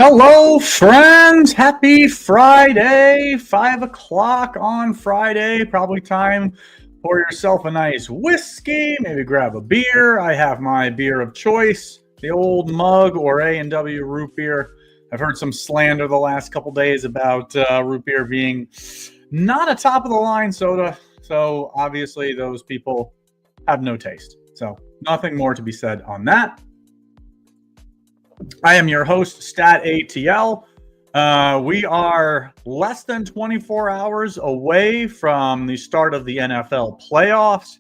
Hello, friends. Happy Friday. 5 o'clock on Friday. Probably time for yourself a nice whiskey. Maybe grab a beer. I have my beer of choice, the old mug or A&W root beer. I've heard some slander the last couple days about root beer being not a top-of-the-line soda. So obviously those people have no taste. So nothing more to be said on that. I am your host, StatATL. We are less than 24 hours away from the start of the NFL playoffs.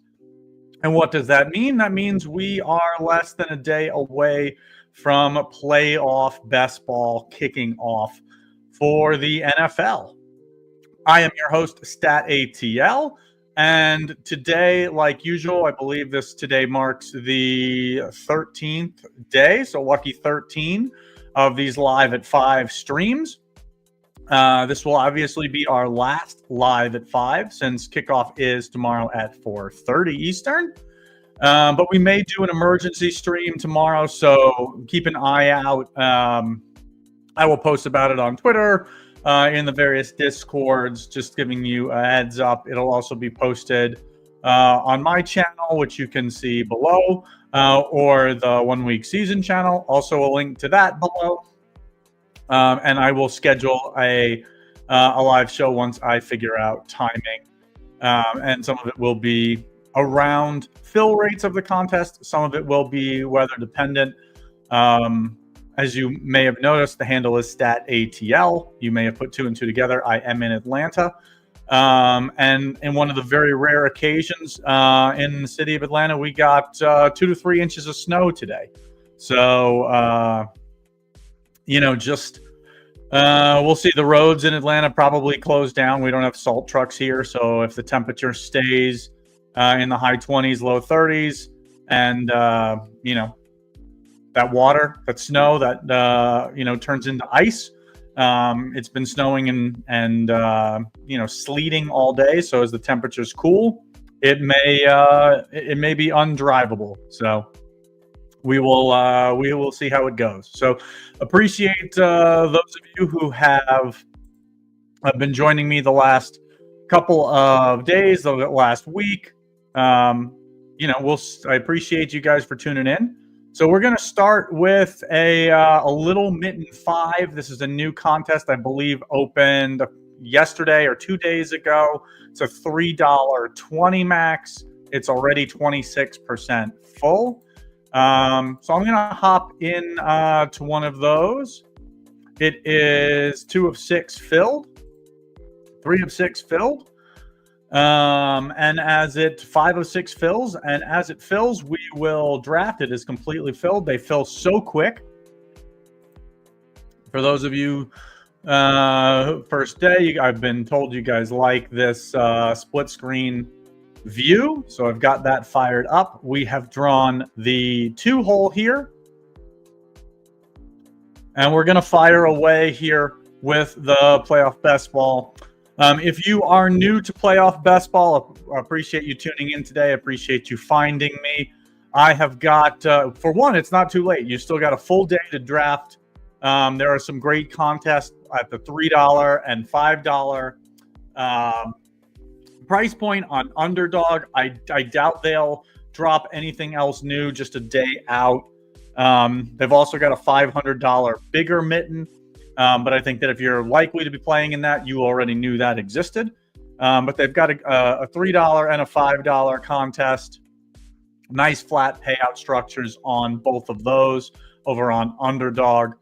And what does that mean? That means we are less than a day away from playoff Bestball kicking off for the NFL. I am your host, StatATL. And today, like usual, I believe today marks the 13th day, so lucky 13 of these Live at 5 streams. This will obviously be our last Live at 5 since kickoff is tomorrow at 4:30 Eastern. But we may do an emergency stream tomorrow, so keep an eye out. I will post about it on Twitter. In the various Discords, just giving you a heads up. It'll also be posted on my channel, which you can see below, or the 1 Week Season channel. Also a link to that below. And I will schedule a live show once I figure out timing. And some of it will be around fill rates of the contest. Some of it will be weather dependent. As you may have noticed, the handle is StatATL. You may have put two and two together. I am in Atlanta. And in one of the very rare occasions in the city of Atlanta, we got 2 to 3 inches of snow today. So, we'll see. The roads in Atlanta probably closed down. We don't have salt trucks here. So if the temperature stays in the high 20s, low 30s, and, that water, that snow, that turns into ice. It's been snowing and sleeting all day. So as the temperatures cool, it may be undrivable. So we will see how it goes. So appreciate those of you who have been joining me the last couple of days, the last week. I appreciate you guys for tuning in. So we're going to start with a Little Mitten 5. This is a new contest, I believe, opened yesterday or 2 days ago. It's a $3.20 max. It's already 26% full. So I'm going to hop in to one of those. It is 2 of 6 filled, 3 of 6 filled. And as it 5 of 6 fills, and as it fills, we will draft it as completely filled. They fill so quick. For those of you first day, I've been told you guys like this split screen view, so I've got that fired up. We have drawn the 2 hole here, and we're gonna fire away here with the playoff best ball. If you are new to playoff best ball, I appreciate you tuning in today. I appreciate you finding me. I have got, for one, it's not too late. You still got a full day to draft. There are some great contests at the $3 and $5 price point on Underdog. I doubt they'll drop anything else new just a day out. They've also got a $500 bigger mitten. But I think that if you're likely to be playing in that, you already knew that existed. But they've got a $3 and a $5 contest. Nice flat payout structures on both of those over on Underdog.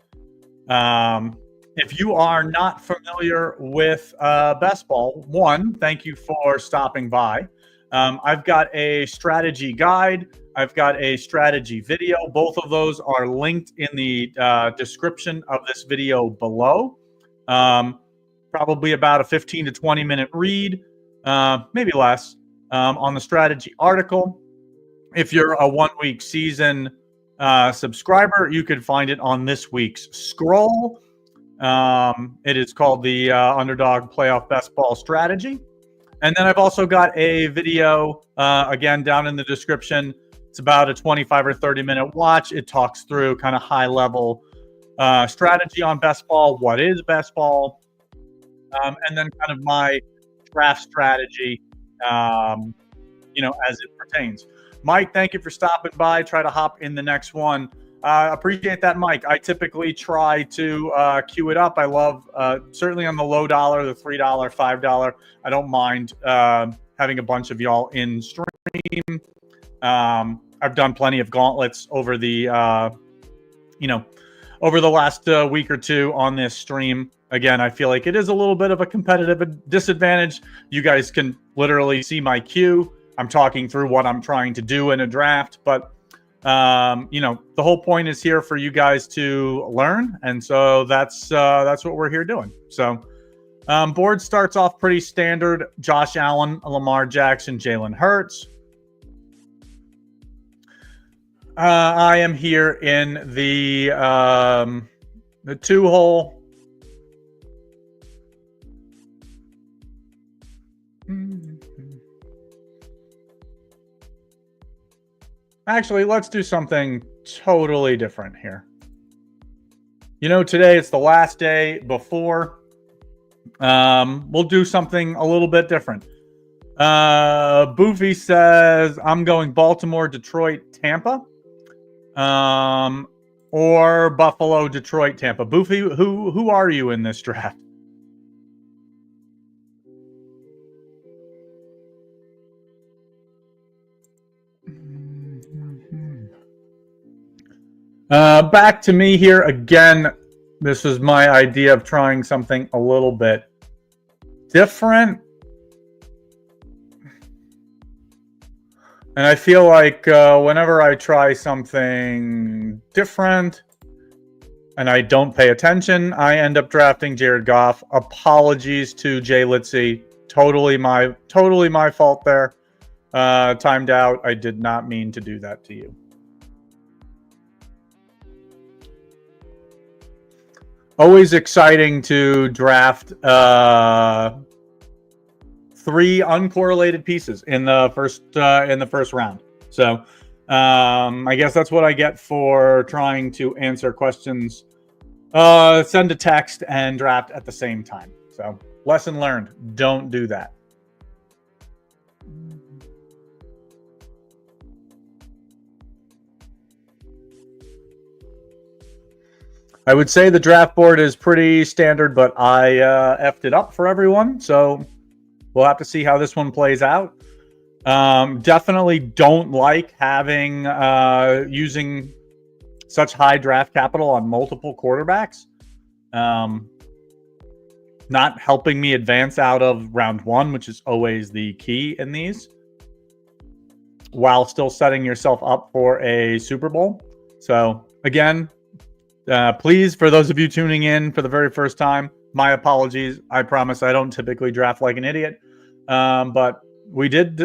If you are not familiar with Bestball, one, thank you for stopping by. I've got a strategy guide. I've got a strategy video. Both of those are linked in the description of this video below. Probably about a 15 to 20 minute read, maybe less, on the strategy article. If you're a 1 Week Season subscriber, you could find it on this week's scroll. It is called the Underdog Playoff Best Ball Strategy. And then I've also got a video, again, down in the description. It's about a 25 or 30 minute watch. It talks through kind of high level strategy on best ball, what is best ball, and then kind of my draft strategy, as it pertains. Mike, thank you for stopping by. Try to hop in the next one. Appreciate that, Mike. I typically try to queue it up. I love, certainly on the low dollar, the $3, $5. I don't mind having a bunch of y'all in stream. I've done plenty of gauntlets over the, over the last week or two on this stream. Again, I feel like it is a little bit of a competitive disadvantage. You guys can literally see my queue. I'm talking through what I'm trying to do in a draft, but the whole point is here for you guys to learn, and so that's what we're here doing. So, board starts off pretty standard: Josh Allen, Lamar Jackson, Jalen Hurts. I am here in the 2-hole. Actually, let's do something totally different here. Today it's the last day before. We'll do something a little bit different. Boofy says, I'm going Baltimore, Detroit, Tampa. Or Buffalo, Detroit, Tampa. Boofy, who are you in this draft? Back to me here again. This is my idea of trying something a little bit different. And I feel like whenever I try something different and I don't pay attention, I end up drafting Jared Goff. Apologies to Jay Litzy. Totally my fault there. Timed out. I did not mean to do that to you. Always exciting to draft 3 uncorrelated pieces in the first round. So I guess that's what I get for trying to answer questions, send a text, and draft at the same time. So lesson learned: don't do that. I would say the draft board is pretty standard, but I effed it up for everyone. So we'll have to see how this one plays out. Definitely don't like having using such high draft capital on multiple quarterbacks. Not helping me advance out of round 1, which is always the key in these, while still setting yourself up for a Super Bowl. So again, please, for those of you tuning in for the very first time, my apologies. I promise I don't typically draft like an idiot, but we did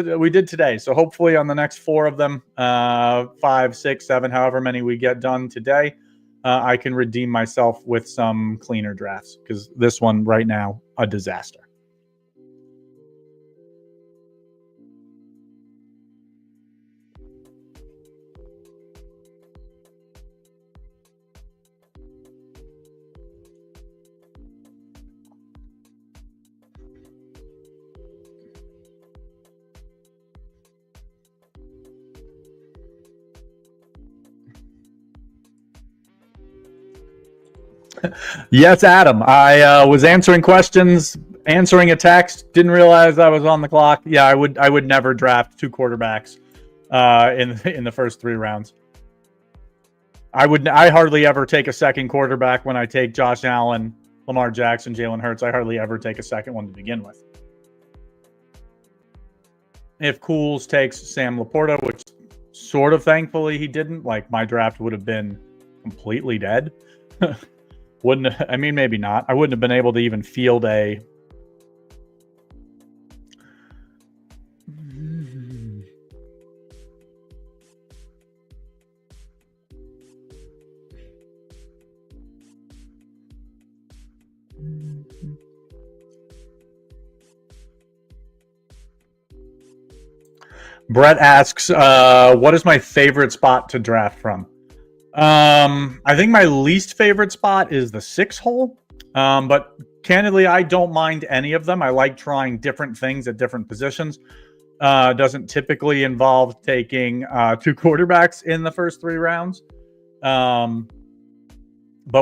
today. So hopefully on the next 4 of them, 5, 6, 7, however many we get done today, I can redeem myself with some cleaner drafts, because this one right now, a disaster. Yes, Adam. I was answering questions, answering a text. Didn't realize I was on the clock. Yeah, I would never draft 2 quarterbacks in the first 3 rounds. I hardly ever take a second quarterback when I take Josh Allen, Lamar Jackson, Jalen Hurts. I hardly ever take a second one to begin with. If Cools takes Sam Laporta, which sort of thankfully he didn't, like, my draft would have been completely dead. Maybe not. I wouldn't have been able to even field a Brett asks, what is my favorite spot to draft from? I think my least favorite spot is the 6 hole. But candidly, I don't mind any of them. I like trying different things at different positions. Doesn't typically involve taking 2 quarterbacks in the first 3 rounds. But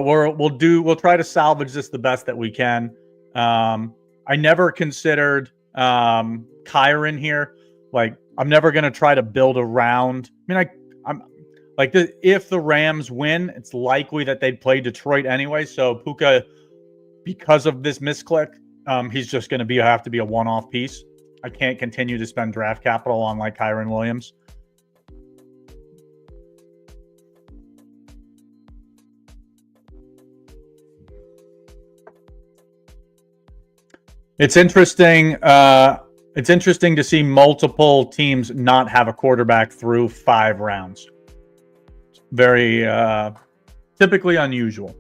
we'll try to salvage this the best that we can. I never considered Kyron here. Like, I'm never gonna try to build around. I mean, I'm like, if the Rams win, it's likely that they'd play Detroit anyway. So Puka, because of this misclick, he's just going to have to be a one-off piece. I can't continue to spend draft capital on like Kyron Williams. It's interesting. It's interesting to see multiple teams not have a quarterback through 5 rounds. Very typically unusual.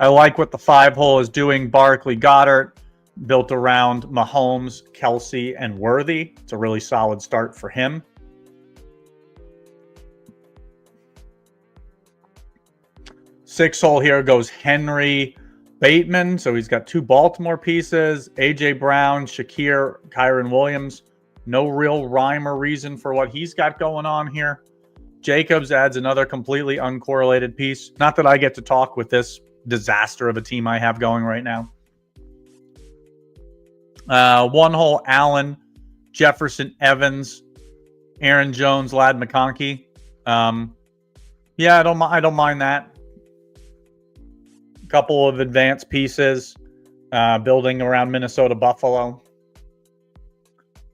I like what the 5 hole is doing. Barkley, Goddard, built around Mahomes, Kelsey, and Worthy. It's a really solid start for him. Six hole here goes Henry, Bateman. So he's got 2 Baltimore pieces. A.J. Brown, Shakir, Kyron Williams. No real rhyme or reason for what he's got going on here. Jacobs adds another completely uncorrelated piece. Not that I get to talk with this disaster of a team I have going right now. 1 hole, Allen, Jefferson, Evans, Aaron Jones, Ladd McConkey. Yeah, I don't mind that. A couple of advanced pieces, building around Minnesota Buffalo.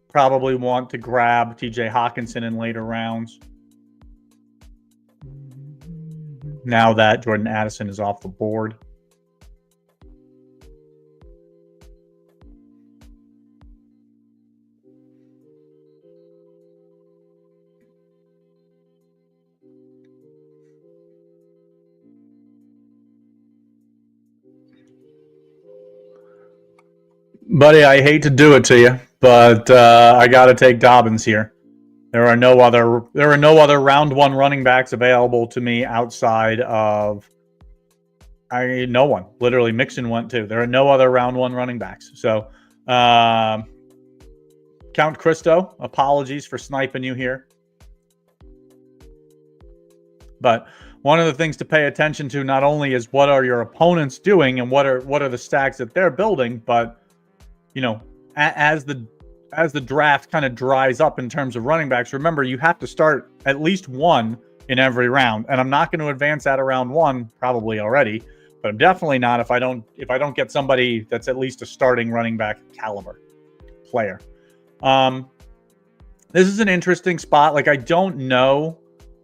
Probably want to grab TJ Hawkinson in later rounds. Now that Jordan Addison is off the board. Buddy, I hate to do it to you, but I got to take Dobbins here. There are no other round 1 running backs available to me outside of no one. Literally, Mixon went too. There are no other round 1 running backs. So, Count Christo, apologies for sniping you here. But one of the things to pay attention to not only is what are your opponents doing and what are the stacks that they're building, but you know, as the draft kind of dries up in terms of running backs, remember you have to start at least 1 in every round. And I'm not going to advance out of round 1 probably already, but I'm definitely not if I don't get somebody that's at least a starting running back caliber player. This is an interesting spot. Like, I don't know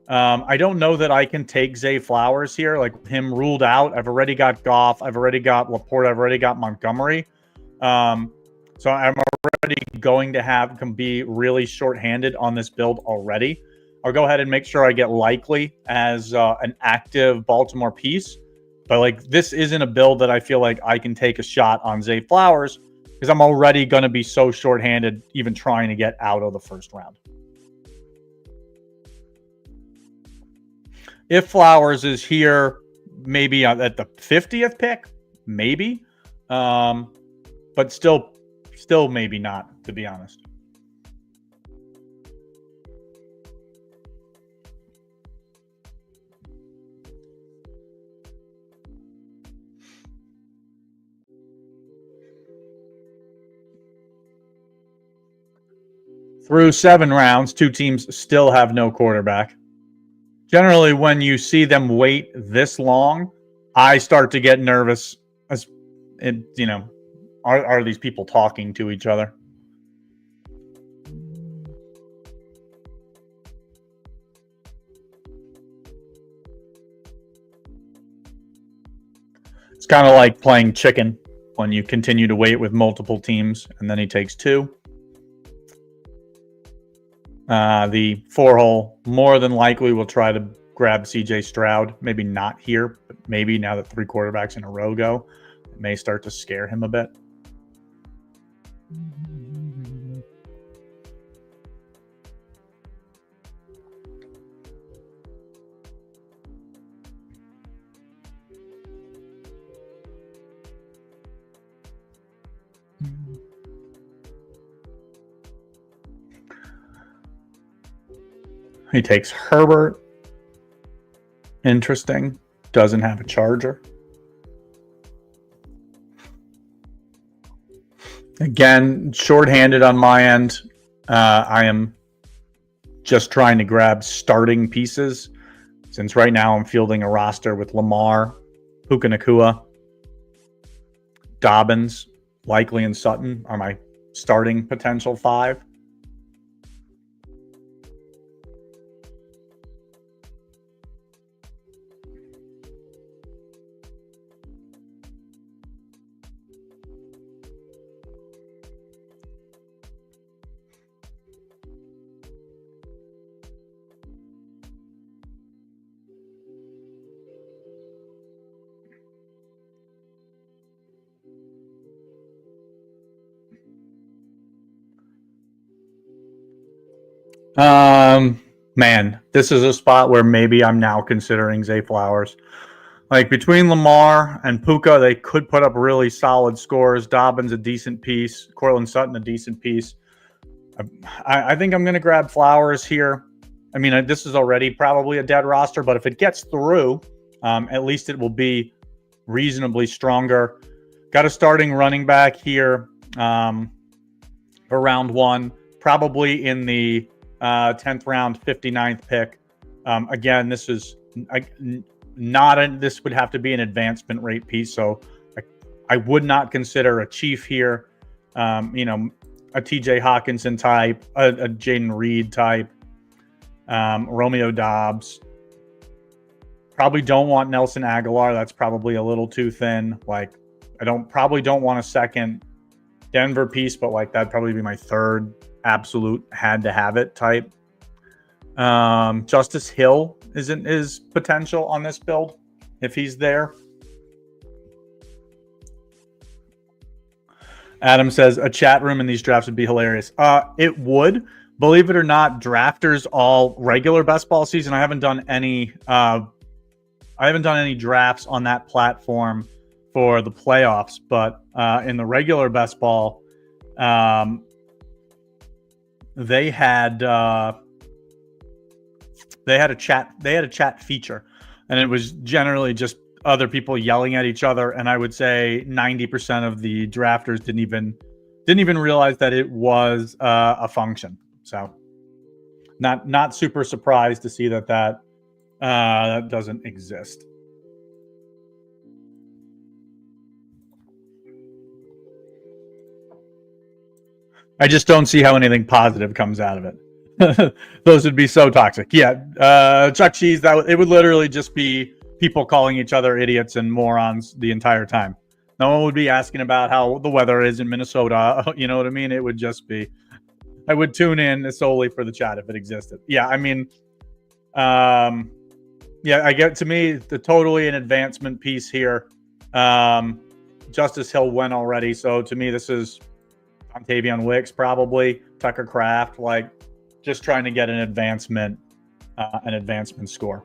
that I can take Zay Flowers here. Like, him ruled out. I've already got Goff. I've already got Laporte. I've already got Montgomery. So I'm already going to be really shorthanded on this build already. I'll go ahead and make sure I get Likely as an active Baltimore piece. But like, this isn't a build that I feel like I can take a shot on Zay Flowers because I'm already going to be so shorthanded even trying to get out of the first round. If Flowers is here, maybe at the 50th pick, maybe. But still maybe not, to be honest. Through 7 rounds, 2 teams still have no quarterback. Generally, when you see them wait this long, I start to get nervous. Are these people talking to each other? It's kind of like playing chicken when you continue to wait with multiple teams, and then he takes 2. The 4 hole more than likely will try to grab CJ Stroud. Maybe not here, but maybe now that 3 quarterbacks in a row go, it may start to scare him a bit. He takes Herbert. Interesting. Doesn't have a Charger. Again, shorthanded on my end. I am just trying to grab starting pieces, since right now I'm fielding a roster with Lamar, Puka Nacua, Dobbins, Likely, and Sutton are my starting potential 5. Man, this is a spot where maybe I'm now considering Zay Flowers. Like, between Lamar and Puka, they could put up really solid scores. Dobbins, a decent piece. Cortland Sutton, a decent piece. I think I'm going to grab Flowers here. I mean, this is already probably a dead roster, but if it gets through, at least it will be reasonably stronger. Got a starting running back here for round 1, probably in the 10th round, 59th pick. Again, this is this would have to be an advancement rate piece, so I would not consider a Chief here. A TJ Hawkinson type, a Jaden Reed type, Romeo Dobbs. Probably don't want Nelson Aguilar. That's probably a little too thin. Like, probably don't want a second Denver piece, but like that'd probably be my third absolute had to have it type. Justice Hill is potential on this build if he's there. Adam says a chat room in these drafts would be hilarious. It would. Believe it or not, drafters all regular best ball season. I haven't done any drafts on that platform for the playoffs, but in the regular best ball, they had a chat feature, and it was generally just other people yelling at each other. And I would say 90% of the drafters didn't even realize that it was a function. So not super surprised to see that doesn't exist. I just don't see how anything positive comes out of it. Those would be so toxic. Yeah, Chuck Cheese, it would literally just be people calling each other idiots and morons the entire time. No one would be asking about how the weather is in Minnesota. You know what I mean? It would just be, I would tune in solely for the chat if it existed. Yeah, I mean, I get, to me, the totally an advancement piece here. Justice Hill went already, so to me, this is Ontavion Wicks, probably Tucker Kraft, like just trying to get an advancement score.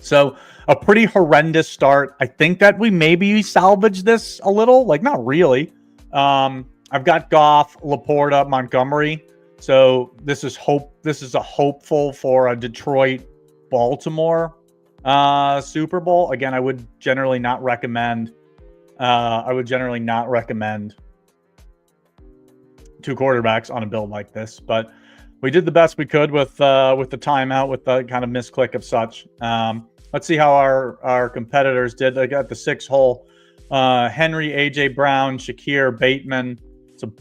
So a pretty horrendous start. I think that we maybe salvage this a little, like not really. I've got Goff, Laporta, Montgomery. So this is a hopeful for a Detroit Baltimore Super Bowl. Again, I would generally not recommend two quarterbacks on a build like this, but we did the best we could with the timeout, with the kind of misclick of such. Let's see how our competitors did. They got the 6 hole. Henry, AJ Brown, Shakir, Bateman. So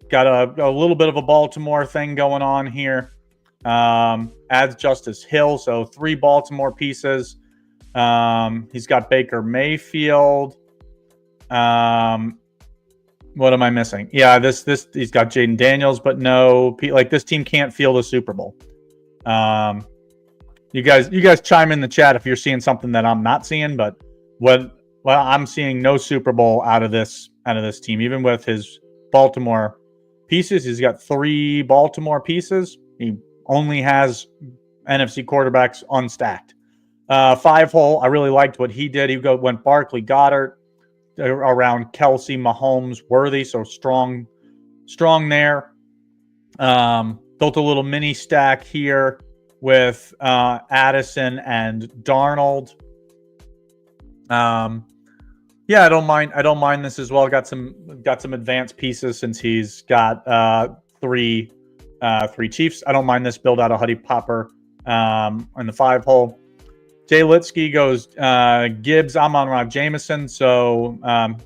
got a little bit of a Baltimore thing going on here. Adds Justice Hill, so 3 Baltimore pieces. He's got Baker Mayfield. What am I missing? Yeah, this he's got Jaden Daniels, but no, like this team can't field a Super Bowl. You guys chime in the chat if you're seeing something that I'm not seeing, but I'm seeing no Super Bowl out of this team. Even with his Baltimore pieces, he's got 3 Baltimore pieces. He only has NFC quarterbacks unstacked. 5 hole, I really liked what he did. He went Barkley, Goddard, around Kelsey, Mahomes, Worthy, so strong there. Built a little mini stack here. with Addison and Darnold. Yeah, I don't mind this as well. Got some advanced pieces since he's got three Chiefs. I don't mind this build out of Huddy Popper in the 5 hole. Jay Litsky goes Gibbs, Amon-Ra Jameson. So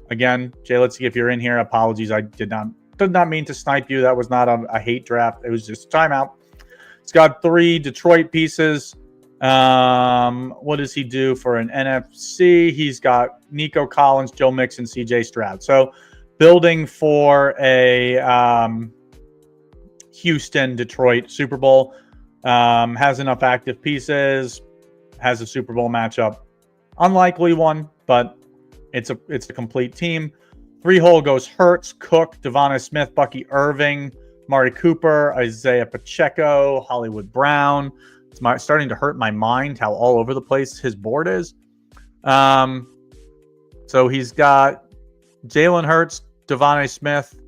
again, Jay Litsky, if you're in here, apologies. I did not mean to snipe you. That was not a hate draft. It was just a timeout. He's got 3 Detroit pieces. What does he do for an NFC? He's got Nico Collins, Joe Mixon, CJ Stroud. So building for a Houston, Detroit Super Bowl. Has enough active pieces. Has a Super Bowl matchup. Unlikely one, but it's a complete team. 3 hole goes Hurts, Cook, Devonta Smith, Bucky Irving, Mari Cooper, Isaiah Pacheco, Hollywood Brown. It's starting to hurt my mind how all over the place his board is. So he's got Jalen Hurts, Devonta Smith.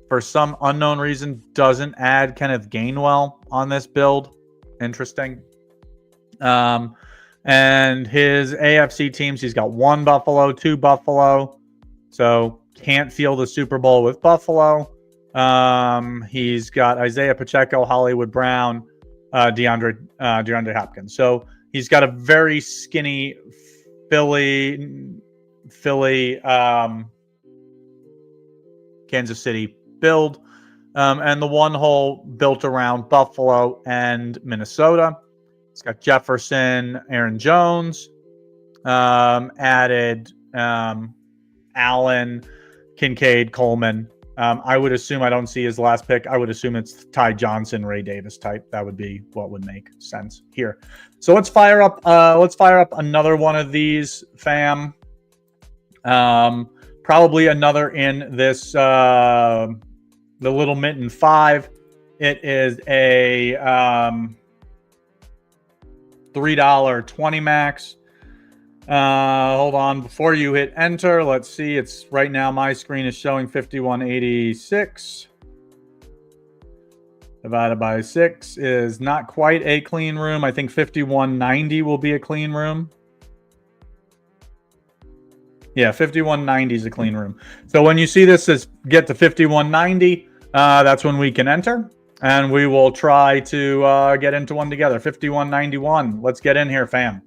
For some unknown reason, doesn't add Kenneth Gainwell on this build. Interesting. And his AFC teams, he's got 1 Buffalo, 2 Buffalo. So can't feel the Super Bowl with Buffalo. He's got Isaiah Pacheco, Hollywood Brown, DeAndre Hopkins. So he's got a very skinny Philly, Kansas City build. And the 1 hole built around Buffalo and Minnesota. It's got Jefferson, Aaron Jones, added Allen, Kincaid, Coleman. I would assume, I don't see his last pick. I would assume it's Ty Johnson, Ray Davis type. That would be what would make sense here. So let's fire up another one of these, fam. Probably another in this the Little Mitten 5. It is a $3.20 max. Hold on, before you hit enter, let's see. It's right now my screen is showing 5186 divided by 6 is not quite a clean room. I think 5190 will be a clean room. Yeah, 5190 is a clean room. So when you see this as get to 5190, that's when we can enter. And we will try to get into one together. 5191. Let's get in here, fam.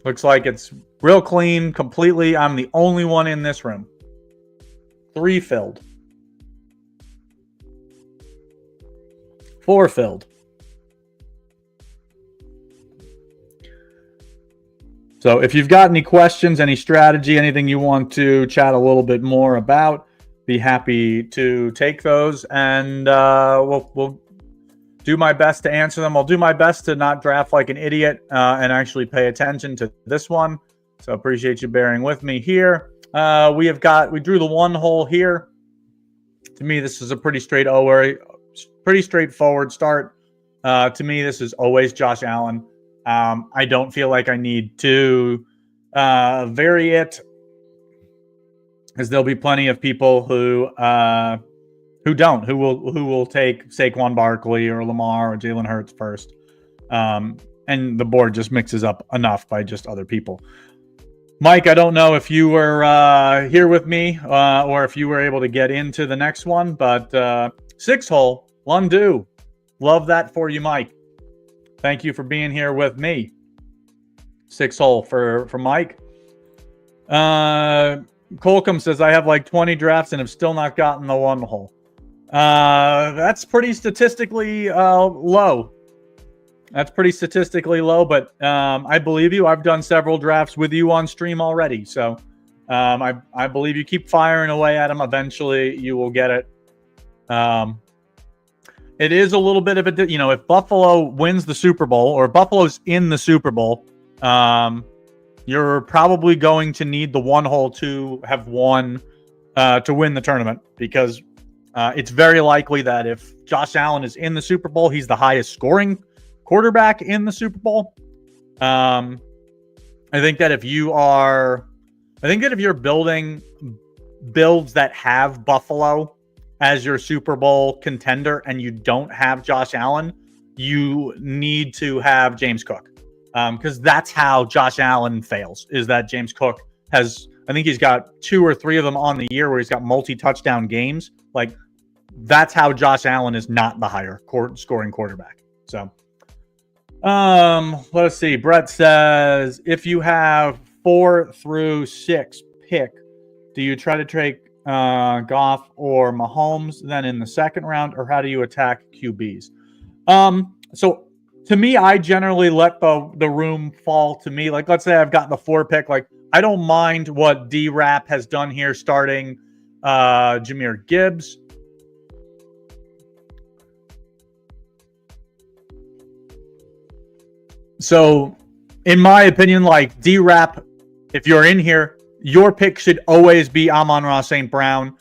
Looks like it's real clean, completely. I'm the only one in this room. 3 filled. 4 filled. So if you've got any questions, any strategy, anything you want to chat a little bit more about, be happy to take those, and we'll do my best to answer them. I'll do my best to not draft like an idiot and actually pay attention to this one. So appreciate you bearing with me here. We drew the 1 hole here. To me, this is a pretty straightforward start. To me, this is always Josh Allen. I don't feel like I need to vary it, because there'll be plenty of people who will take Saquon Barkley or Lamar or Jalen Hurts first, and the board just mixes up enough by just other people. Mike, I don't know if you were here with me or if you were able to get into the next one, but 6 hole, Lundu. Love that for you, Mike. Thank you for being here with me. 6 hole for Mike. Colcom says, I have like 20 drafts and have still not gotten the 1 hole. That's pretty statistically low. That's pretty statistically low, but I believe you. I've done several drafts with you on stream already. So I believe you. Keep firing away at them. Eventually you will get it. It is a little bit of a, if Buffalo wins the Super Bowl or Buffalo's in the Super Bowl, you're probably going to need the 1 hole to have won to win the tournament, because it's very likely that if Josh Allen is in the Super Bowl, he's the highest scoring quarterback in the Super Bowl. I think that if you're building builds that have Buffalo as your Super Bowl contender and you don't have Josh Allen, you need to have James Cook. Because that's how Josh Allen fails, is that James Cook has, I think he's got 2 or 3 of them on the year where he's got multi-touchdown games. Like, that's how Josh Allen is not the higher scoring quarterback. So, let's see. Brett says, if you have 4 through 6 pick, do you try to take Goff or Mahomes then in the second round, or how do you attack QBs? So to me, I generally let the room fall to me. Like, let's say I've got the 4 pick. Like, I don't mind what D-Rap has done here, starting Jahmyr Gibbs. So, in my opinion, like, D-Rap, if you're in here, your pick should always be Amon-Ra St. Brown,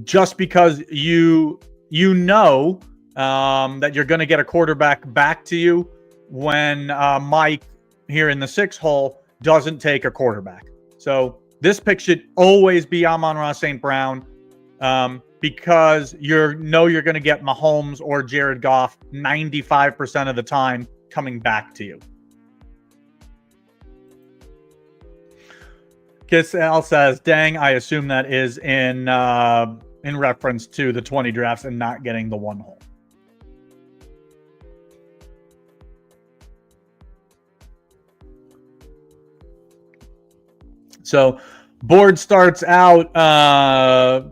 just because you know that you're going to get a quarterback back to you when Mike here in the 6 hole doesn't take a quarterback. So this pick should always be Amon-Ra St. Brown, because you're going to get Mahomes or Jared Goff 95% of the time coming back to you. Kiss Al says, dang, I assume that is in reference to the 20 drafts and not getting the 1 hole. So board starts out, I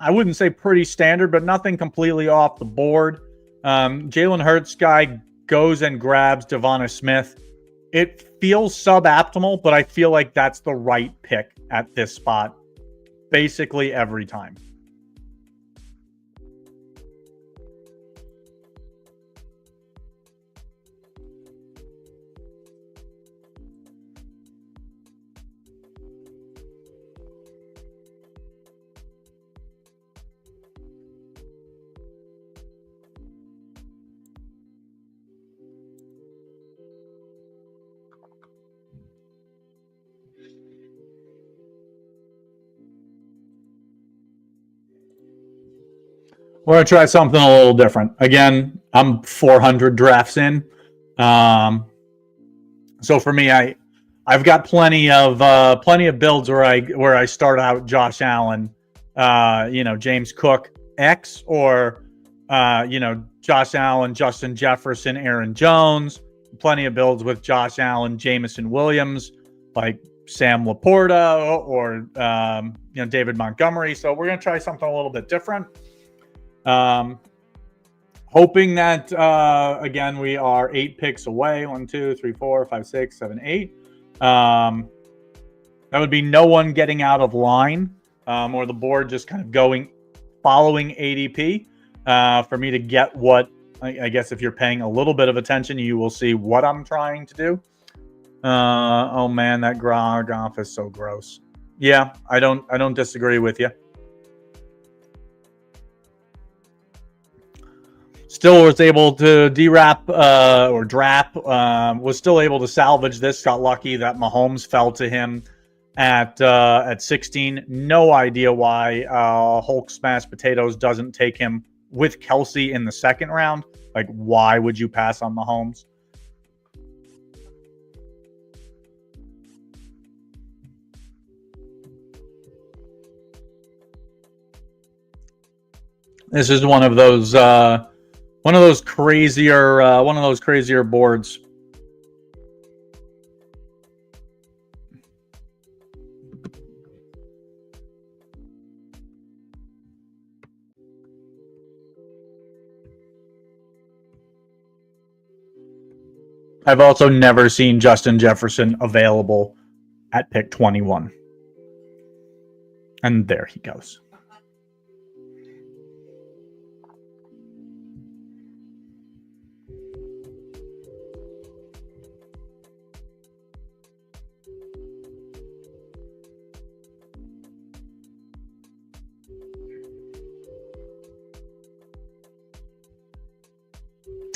wouldn't say pretty standard, but nothing completely off the board. Jalen Hurts guy goes and grabs Devonta Smith. It feels suboptimal, but I feel like that's the right pick at this spot basically every time. We're going to try something a little different. Again, I'm 400 drafts in. So for me, I've got plenty of builds where I start out Josh Allen, James Cook X, or Josh Allen, Justin Jefferson, Aaron Jones. Plenty of builds with Josh Allen, Jameson Williams, like Sam Laporta, or David Montgomery. So we're going to try something a little bit different. Hoping that again, we are 8 picks away. 1, 2, 3, 4, 5, 6, 7, 8. That would be no one getting out of line, or the board just kind of following ADP. For me to get what, I guess if you're paying a little bit of attention, you will see what I'm trying to do. Oh man, that Goff is so gross. Yeah, I don't disagree with you. Still was able to D-Rap or Drap, was still able to salvage this. Got lucky that Mahomes fell to him at 16. No idea why Hulk Smash Potatoes doesn't take him with Kelsey in the second round. Like, why would you pass on Mahomes? This is one of those crazier boards. I've also never seen Justin Jefferson available at pick 21. And there he goes.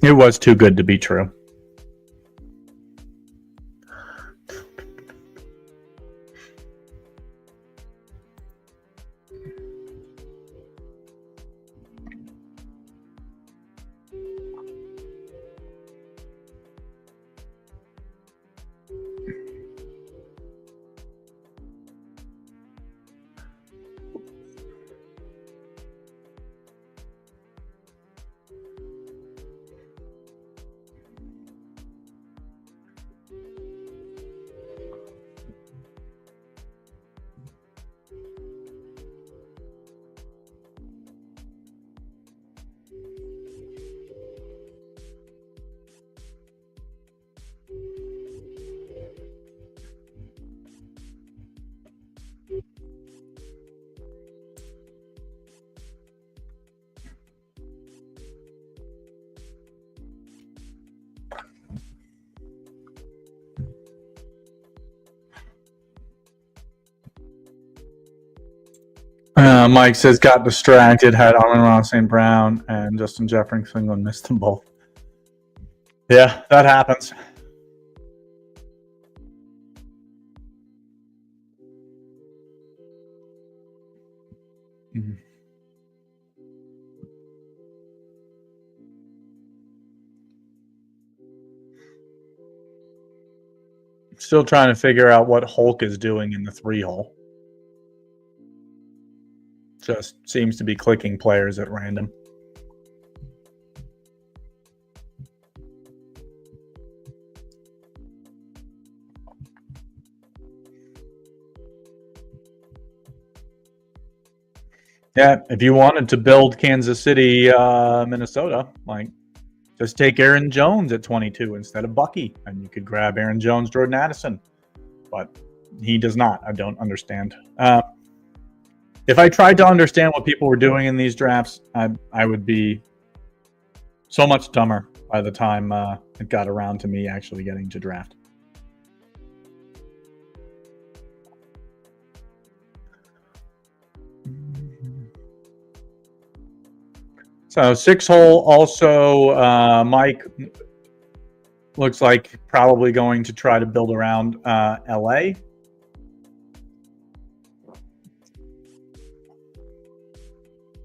It was too good to be true. Mike says got distracted, had Amon-Ra St. Brown and Justin Jefferson and missed them both. Yeah, that happens. Still trying to figure out what Hulk is doing in the 3-hole. Just seems to be clicking players at random. Yeah, if you wanted to build Kansas City, Minnesota, like just take Aaron Jones at 22 instead of Bucky, and you could grab Aaron Jones, Jordan Addison. But he does not. I don't understand. If I tried to understand what people were doing in these drafts, I would be so much dumber by the time it got around to me actually getting to draft. So 6-hole also, Mike looks like probably going to try to build around LA.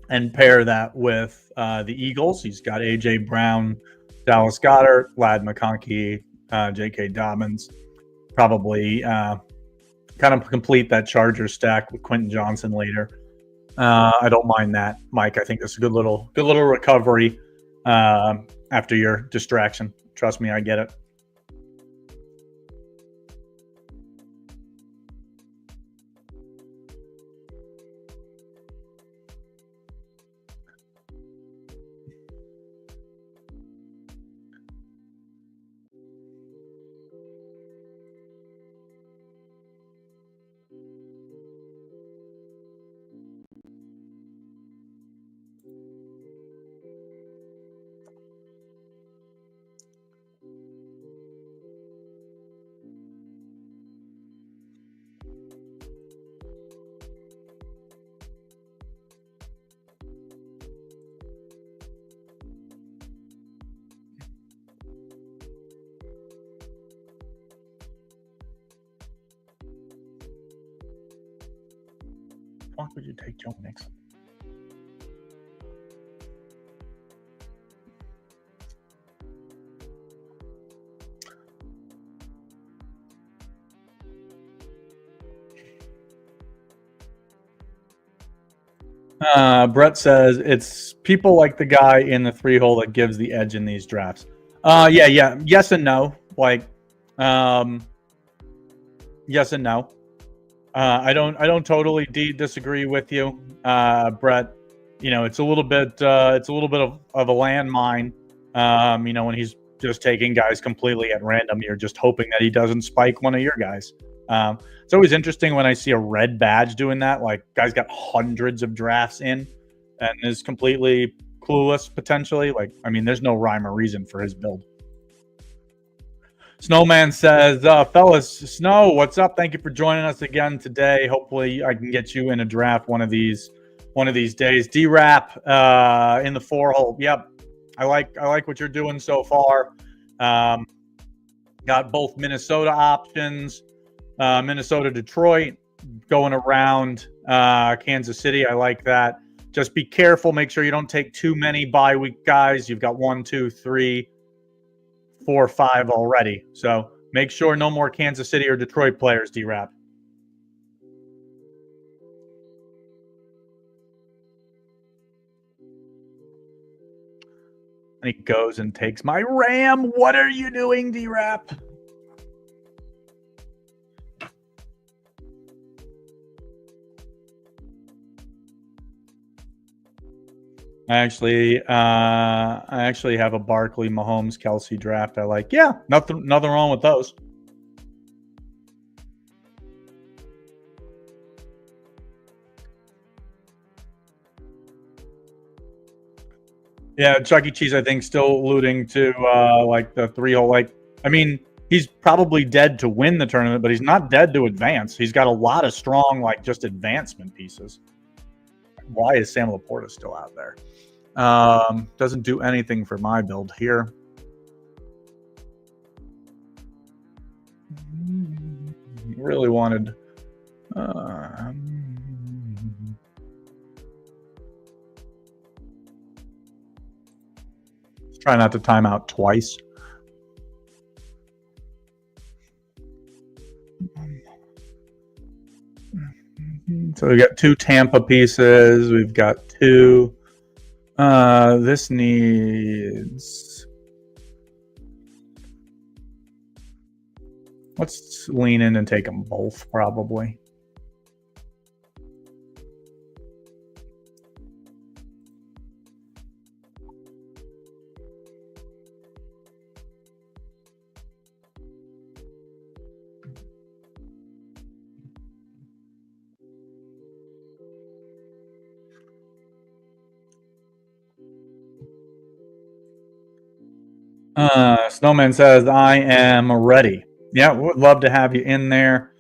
And pair that with the Eagles. He's got A.J. Brown, Dallas Goedert, Ladd McConkey, J.K. Dobbins. Probably kind of complete that Chargers stack with Quentin Johnson later. I don't mind that, Mike. I think that's a good little recovery after your distraction. Trust me, I get it. Why would you take Joe Mixon? Brett says it's people like the guy in the 3-hole that gives the edge in these drafts. Yeah, yes and no. Like, yes and no. I don't totally disagree with you, Brett. You know, it's a little bit of a landmine. You know, when he's just taking guys completely at random, you're just hoping that he doesn't spike one of your guys. It's always interesting when I see a red badge doing that. Like, guy's got hundreds of drafts in and is completely clueless potentially. Like, I mean, there's no rhyme or reason for his build. Snowman says, fellas, Snow, what's up? Thank you for joining us again today. Hopefully I can get you in a draft one of these days. D-Rap in the 4-hole. Yep. I like what you're doing so far. Got both Minnesota options, Minnesota, Detroit, going around Kansas City. I like that. Just be careful. Make sure you don't take too many bye week guys. You've got 1, 2, 3, 4, 5 already. So make sure no more Kansas City or Detroit players, D-Rap. And he goes and takes my Ram. What are you doing, D-Rap? I actually have a Barkley, Mahomes, Kelsey draft. I like. Yeah, nothing wrong with those. Yeah, Chuck E. Cheese, I think, still alluding to like the 3-hole. Like, I mean, he's probably dead to win the tournament, but he's not dead to advance. He's got a lot of strong, like, just advancement pieces. why is Sam Laporta still out there? Doesn't do anything for my build here. Really wanted. Let's try not to time out twice. So we got 2 Tampa pieces. We've got 2. This needs. Let's lean in and take them both, probably. Snowman says, I am ready. Yeah, would love to have you in there.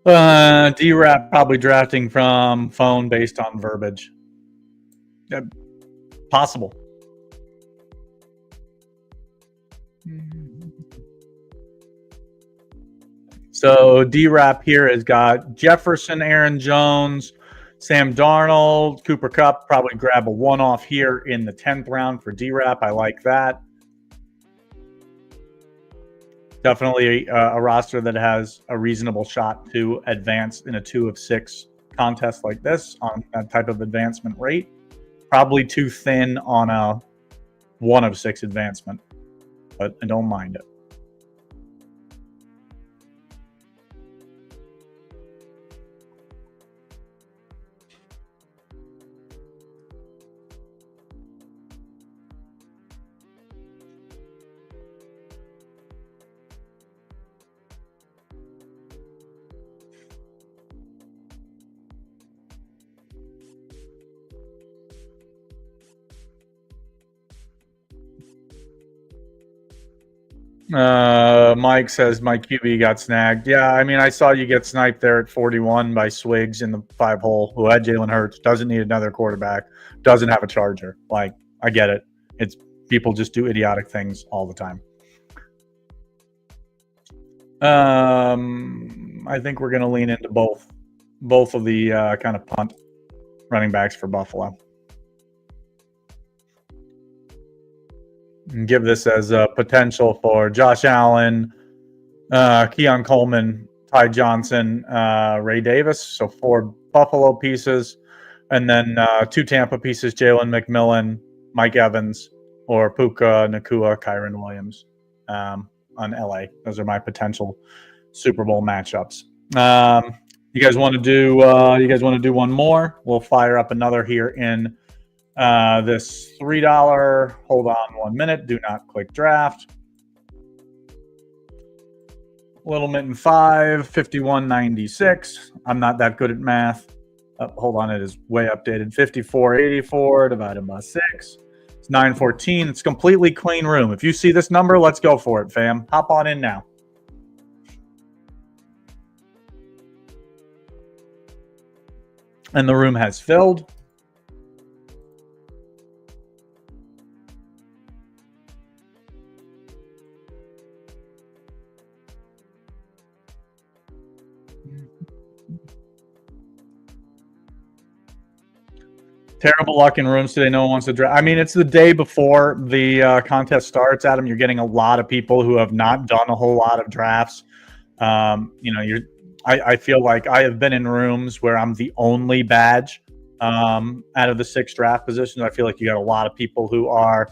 D-Rap probably drafting from phone based on verbiage. Possible. So D-Rap here has got Jefferson, Aaron Jones, Sam Darnold, Cooper Kupp. Probably grab a one-off here in the 10th round for D-Rap. I like that. Definitely a roster that has a reasonable shot to advance in a 2 of 6 contest like this on that type of advancement rate. Probably too thin on a 1 of 6 advancement, but I don't mind it. Mike says my QB got snagged. Yeah, I mean, I saw you get sniped there at 41 by Swigs in the 5-hole, who had Jalen Hurts, doesn't need another quarterback, doesn't have a charger. Like, I get it. It's people just do idiotic things all the time. I think we're going to lean into both of the kind of punt running backs for Buffalo. And give this as a potential for Josh Allen, Keon Coleman, Ty Johnson, Ray Davis. So 4 Buffalo pieces. And then 2 Tampa pieces, Jalen McMillan, Mike Evans, or Puka Nacua, Kyron Williams on LA. Those are my potential Super Bowl matchups. You guys want to do one more? We'll fire up another here in this $3. Hold on 1 minute. Do not click draft. Little Mitten 5, 51.96. I'm not that good at math. Hold on, it is way updated. 54.84 divided by 6. It's 914. It's completely clean room. If you see this number, let's go for it, fam. Hop on in now. And the room has filled. Terrible luck in rooms today. No one wants to draft. I mean, it's the day before the contest starts, Adam. You're getting a lot of people who have not done a whole lot of drafts. I feel like I have been in rooms where I'm the only badge out of the 6 draft positions. I feel like you got a lot of people who are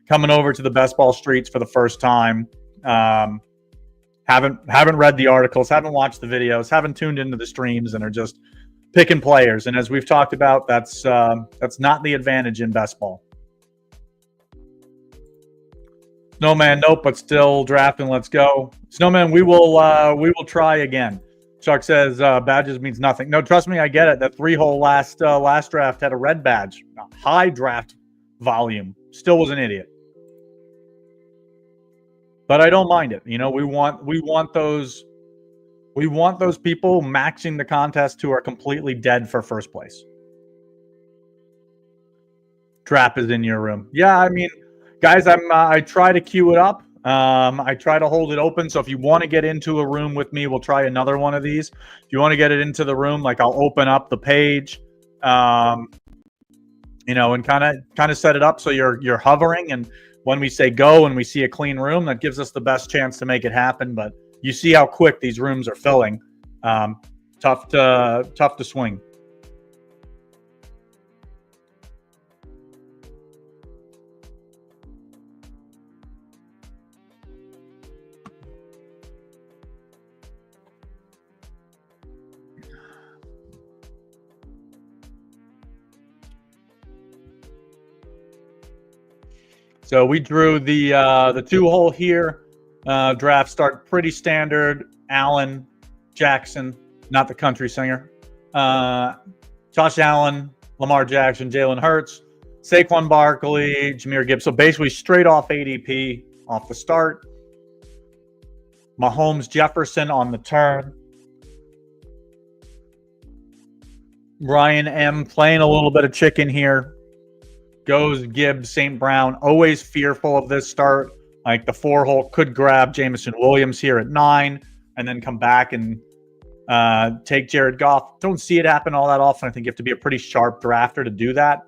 coming over to the Bestball streets for the first time. Haven't read the articles, haven't watched the videos, haven't tuned into the streams, and are just picking players. And as we've talked about, that's not the advantage in Bestball. Snowman, nope, but still drafting. Let's go, Snowman. We will try again. Chuck says badges means nothing. No, trust me, I get it. That 3-hole last draft had a red badge, a high draft volume. Still was an idiot. But I don't mind it. You know, we want those people maxing the contest who are completely dead for first place. Trap is in your room. Yeah, I mean, guys, I try to queue it up. I try to hold it open. So if you want to get into a room with me, we'll try another one of these. If you want to get it into the room, like I'll open up the page, you know, and kind of set it up so you're hovering, and when we say go and we see a clean room, that gives us the best chance to make it happen. But you see how quick these rooms are filling. Tough to swing. So we drew the 2-hole here. Draft start pretty standard. Allen, Jackson, not the country singer. Josh Allen, Lamar Jackson, Jalen Hurts, Saquon Barkley, Jahmyr Gibbs. So basically straight off ADP off the start. Mahomes, Jefferson on the turn. Ryan M playing a little bit of chicken here. Goes Gibbs, St. Brown. Always fearful of this start. Like the 4-hole could grab Jameson Williams here at 9 and then come back and take Jared Goff. Don't see it happen all that often. I think you have to be a pretty sharp drafter to do that.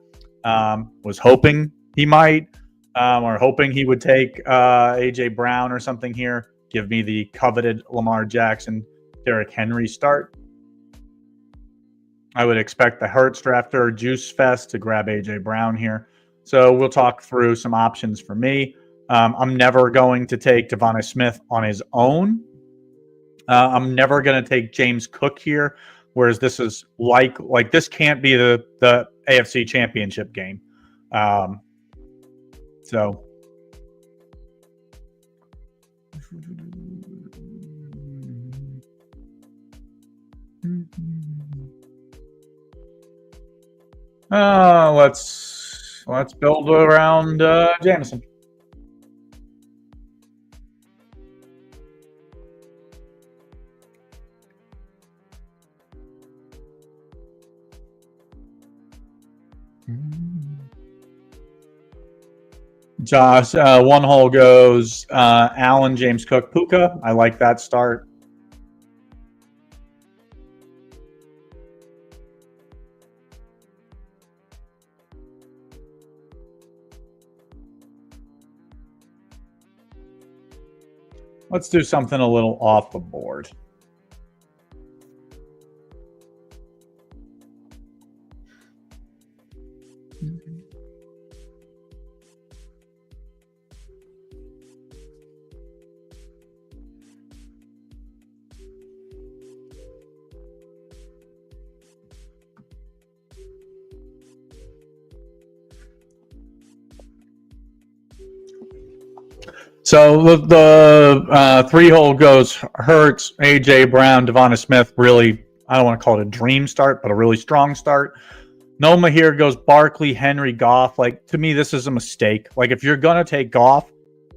Was hoping he might, or hoping he would take A.J. Brown or something here. Give me the coveted Lamar Jackson, Derrick Henry start. I would expect the Hurts drafter Juice Fest to grab A.J. Brown here. So we'll talk through some options for me. I'm never going to take Devonta Smith on his own. I'm never going to take James Cook here, whereas this is like this can't be the AFC Championship game. So let's build around Jameson. Josh, 1-hole goes Allen, James Cook, Puka. I like that start. Let's do something a little off the board. So the 3-hole goes Hurts, A.J. Brown, Devonta Smith. Really, I don't want to call it a dream start, but a really strong start. Noma here goes Barkley, Henry, Goff. Like, to me, this is a mistake. Like, if you're going to take Goff,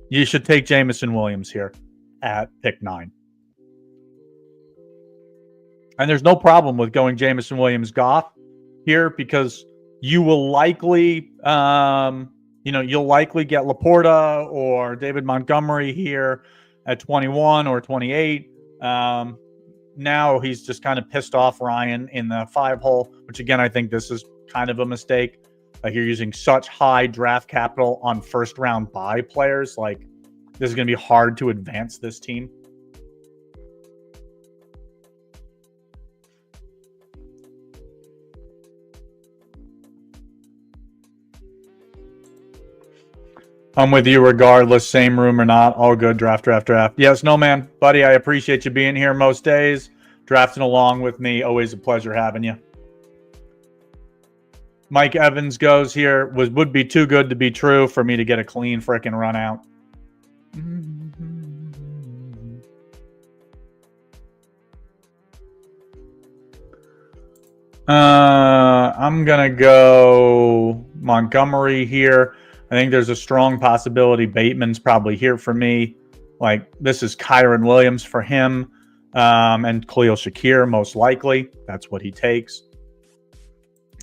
you should take Jameson Williams here at pick 9. And there's no problem with going Jameson Williams, Goff here because you will likely you'll likely get Laporta or David Montgomery here at 21 or 28. Now he's just kind of pissed off Ryan in the 5-hole, which again, I think this is kind of a mistake. Like, you're using such high draft capital on first-round bye players. Like, this is going to be hard to advance this team. I'm with you regardless, same room or not. All good. Draft. Yes, no, man. Buddy, I appreciate you being here most days. Drafting along with me. Always a pleasure having you. Mike Evans goes here. Would be too good to be true for me to get a clean frickin' run out. I'm going to go Montgomery here. I think there's a strong possibility Bateman's probably here for me. Like, this is Kyron Williams for him, and Khalil Shakir most likely. That's what he takes.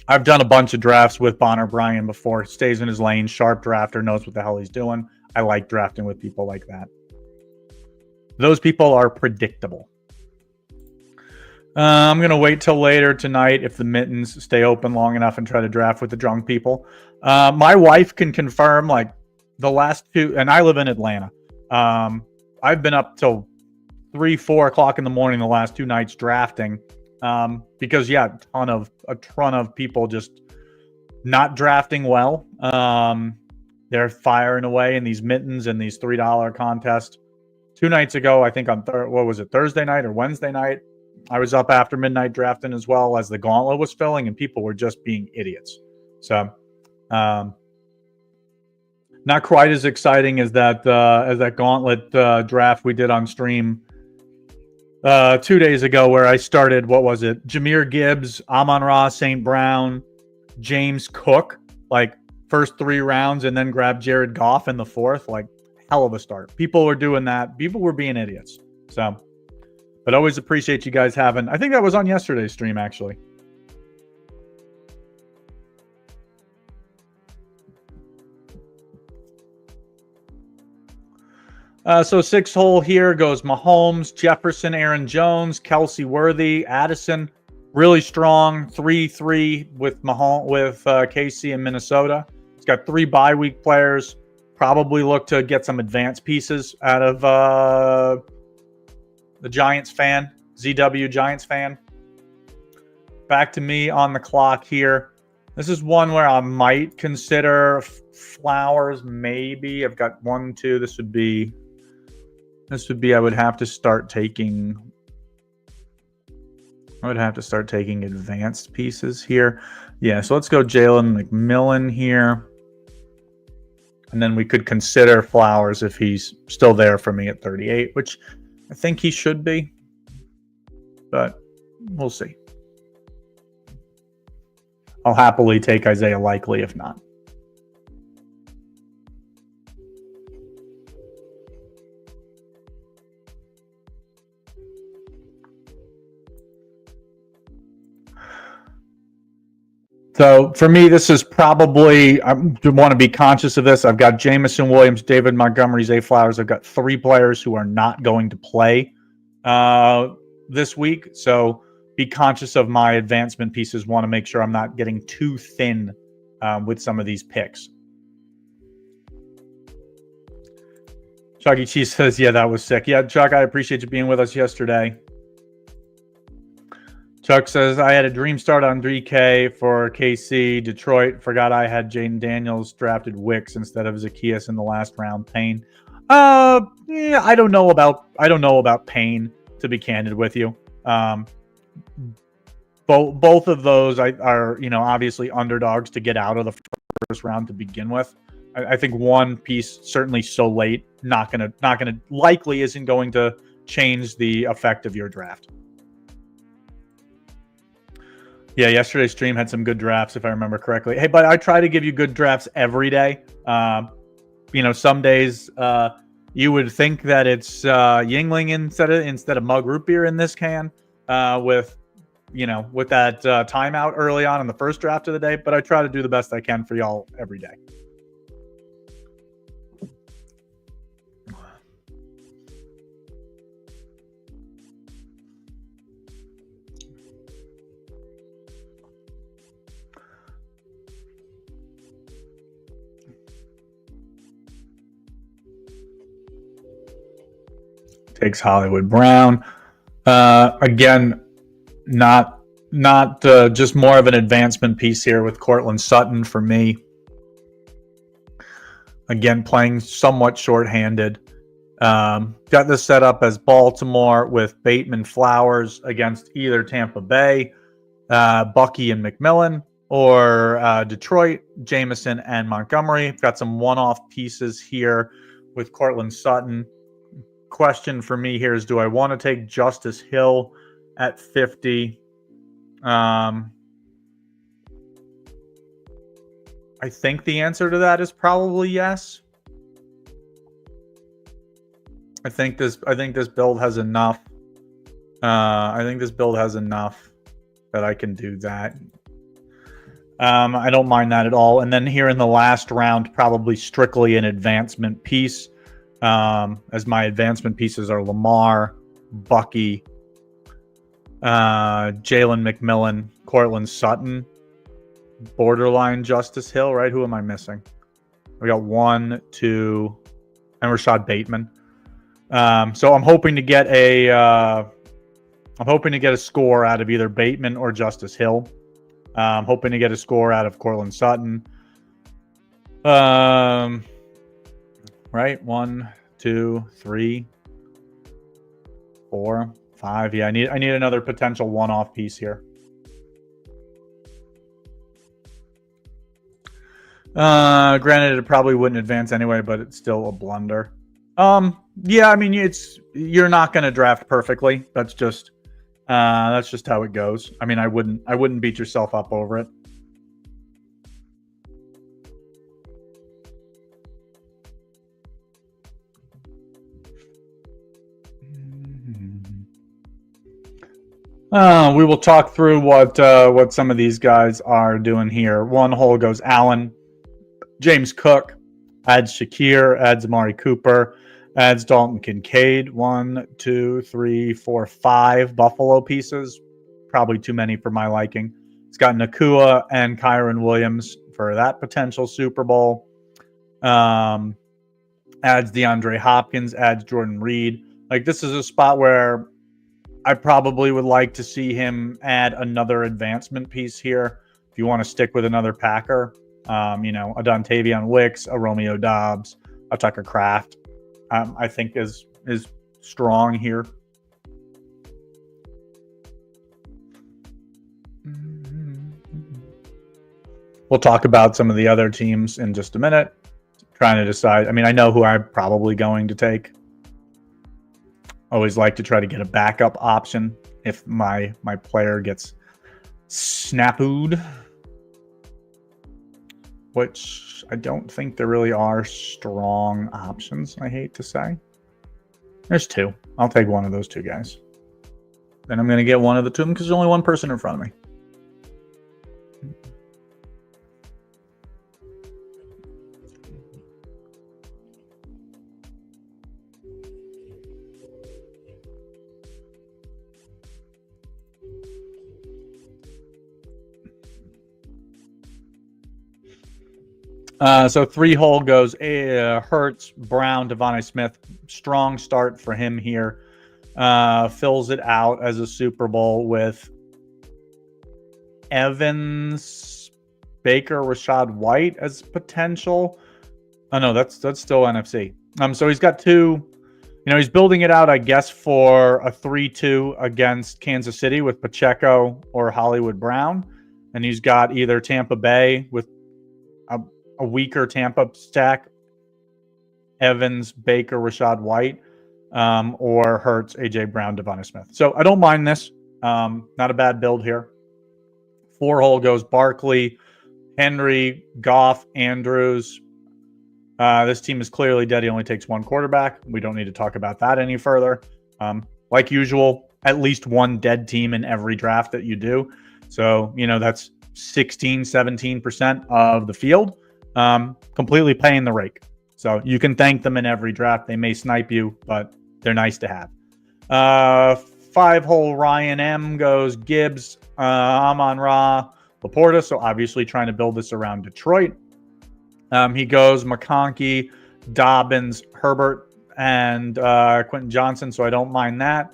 I've done a bunch of drafts with Bonner Bryan before. Stays in his lane, sharp drafter, knows what the hell he's doing. I like drafting with people like that. Those people are predictable. I'm going to wait till later tonight if the mittens stay open long enough and try to draft with the drunk people. My wife can confirm, like, the last two, and I live in Atlanta. I've been up till 3, 4 o'clock in the morning the last 2 nights drafting. Because, yeah, a ton of people just not drafting well. They're firing away in these mittens and these $3 contests. 2 nights ago, I think on Thursday night or Wednesday night, I was up after midnight drafting as well as the gauntlet was filling, and people were just being idiots. So, not quite as exciting as that gauntlet draft we did on stream 2 days ago, where I started, what was it? Jahmyr Gibbs, Amon-Ra, St. Brown, James Cook, like first 3 rounds, and then grabbed Jared Goff in the 4th. Like, hell of a start. People were doing that. People were being idiots. So, but always appreciate you guys having. I think that was on yesterday's stream, actually. So 6 hole here goes Mahomes, Jefferson, Aaron Jones, Kelsey Worthy, Addison. Really strong 3-3 with Mahomes, with KC and Minnesota. He's got 3 bye week players. Probably look to get some advanced pieces out of the Giants fan, ZW Giants fan. Back to me on the clock here. This is one where I might consider Flowers, maybe. I've got 1, 2. This would be I would have to start taking advanced pieces here. Yeah, so let's go Jalen McMillan here. And then we could consider Flowers if he's still there for me at 38, which I think he should be. But we'll see. I'll happily take Isaiah Likely if not. So for me, this is probably, I want to be conscious of this. I've got Jamison Williams, David Montgomery, Zay Flowers. I've got 3 players who are not going to play this week. So be conscious of my advancement pieces. Want to make sure I'm not getting too thin with some of these picks. Chuck E. Cheese says, yeah, that was sick. Yeah, Chuck, I appreciate you being with us yesterday. Chuck says, I had a dream start on 3K for KC. Detroit, forgot I had Jaden Daniels, drafted Wicks instead of Zacchaeus in the last round. Payne. Yeah, I don't know about Payne, to be candid with you. Both of those are obviously underdogs to get out of the first round to begin with. I think one piece certainly so late likely isn't going to change the effect of your draft. Yeah, yesterday's stream had some good drafts, if I remember correctly. Hey, but I try to give you good drafts every day. Some days you would think that it's Yingling instead of mug root beer in this can with that timeout early on in the first draft of the day. But I try to do the best I can for y'all every day. Takes Hollywood Brown. Again, not just more of an advancement piece here with Cortland Sutton for me. Again, playing somewhat shorthanded. Got this set up as Baltimore with Bateman, Flowers against either Tampa Bay, Bucky and McMillan, or Detroit, Jamison and Montgomery. Got some one-off pieces here with Cortland Sutton. Question for me here is, do I want to take Justice Hill at 50? I think the answer to that is probably yes. I think this build has enough. I think this build has enough that I can do that. I don't mind that at all. And then here in the last round, probably strictly an advancement piece, as my advancement pieces are Lamar, Bucky, Jalen McMillan, Cortland Sutton, borderline Justice Hill, right? Who am I missing? We got 1, 2, and Rashad Bateman. So I'm hoping to get a score out of either Bateman or Justice Hill. I'm hoping to get a score out of Cortland Sutton. Right, 1, 2, 3, 4, 5. Yeah, I need another potential one-off piece here. Granted, it probably wouldn't advance anyway, but it's still a blunder. Yeah, I mean, you're not going to draft perfectly. That's just how it goes. I mean, I wouldn't beat yourself up over it. We will talk through what some of these guys are doing here. 1 hole goes Allen, James Cook, adds Shakir, adds Amari Cooper, adds Dalton Kincaid. 1, 2, 3, 4, 5 Buffalo pieces. Probably too many for my liking. It's got Nakua and Kyron Williams for that potential Super Bowl. Adds DeAndre Hopkins, adds Jordan Reed. Like, this is a spot where I probably would like to see him add another advancement piece here. If you want to stick with another Packer, a Dontavion Wicks, a Romeo Dobbs, a Tucker Kraft, I think is strong here. We'll talk about some of the other teams in just a minute. Trying to decide. I mean, I know who I'm probably going to take. Always like to try to get a backup option if my player gets snapped, which I don't think there really are strong options, I hate to say. There's 2. I'll take one of those 2 guys. Then I'm going to get one of the 2 because there's only one person in front of me. So 3 hole goes Hurts, Brown, Devontae Smith. Strong start for him here. Fills it out as a Super Bowl with Evans, Baker, Rashad White as potential. Oh no, that's still NFC. So he's got 2. He's building it out, I guess, for a 3-2 against Kansas City with Pacheco or Hollywood Brown, and he's got either Tampa Bay with a weaker Tampa stack, Evans, Baker, Rashad White, or Hurts, AJ Brown, Devontae Smith. So I don't mind this. Not a bad build here. 4 hole goes Barkley, Henry, Goff, Andrews. This team is clearly dead. He only takes 1 quarterback. We don't need to talk about that any further. Like usual, at least 1 dead team in every draft that you do. So, that's 16, 17% of the field. Completely paying the rake. So you can thank them in every draft. They may snipe you, but they're nice to have. 5 hole Ryan M goes Gibbs, Amon-Ra, Laporta. So obviously trying to build this around Detroit. He goes McConkey, Dobbins, Herbert, and Quentin Johnson. So I don't mind that.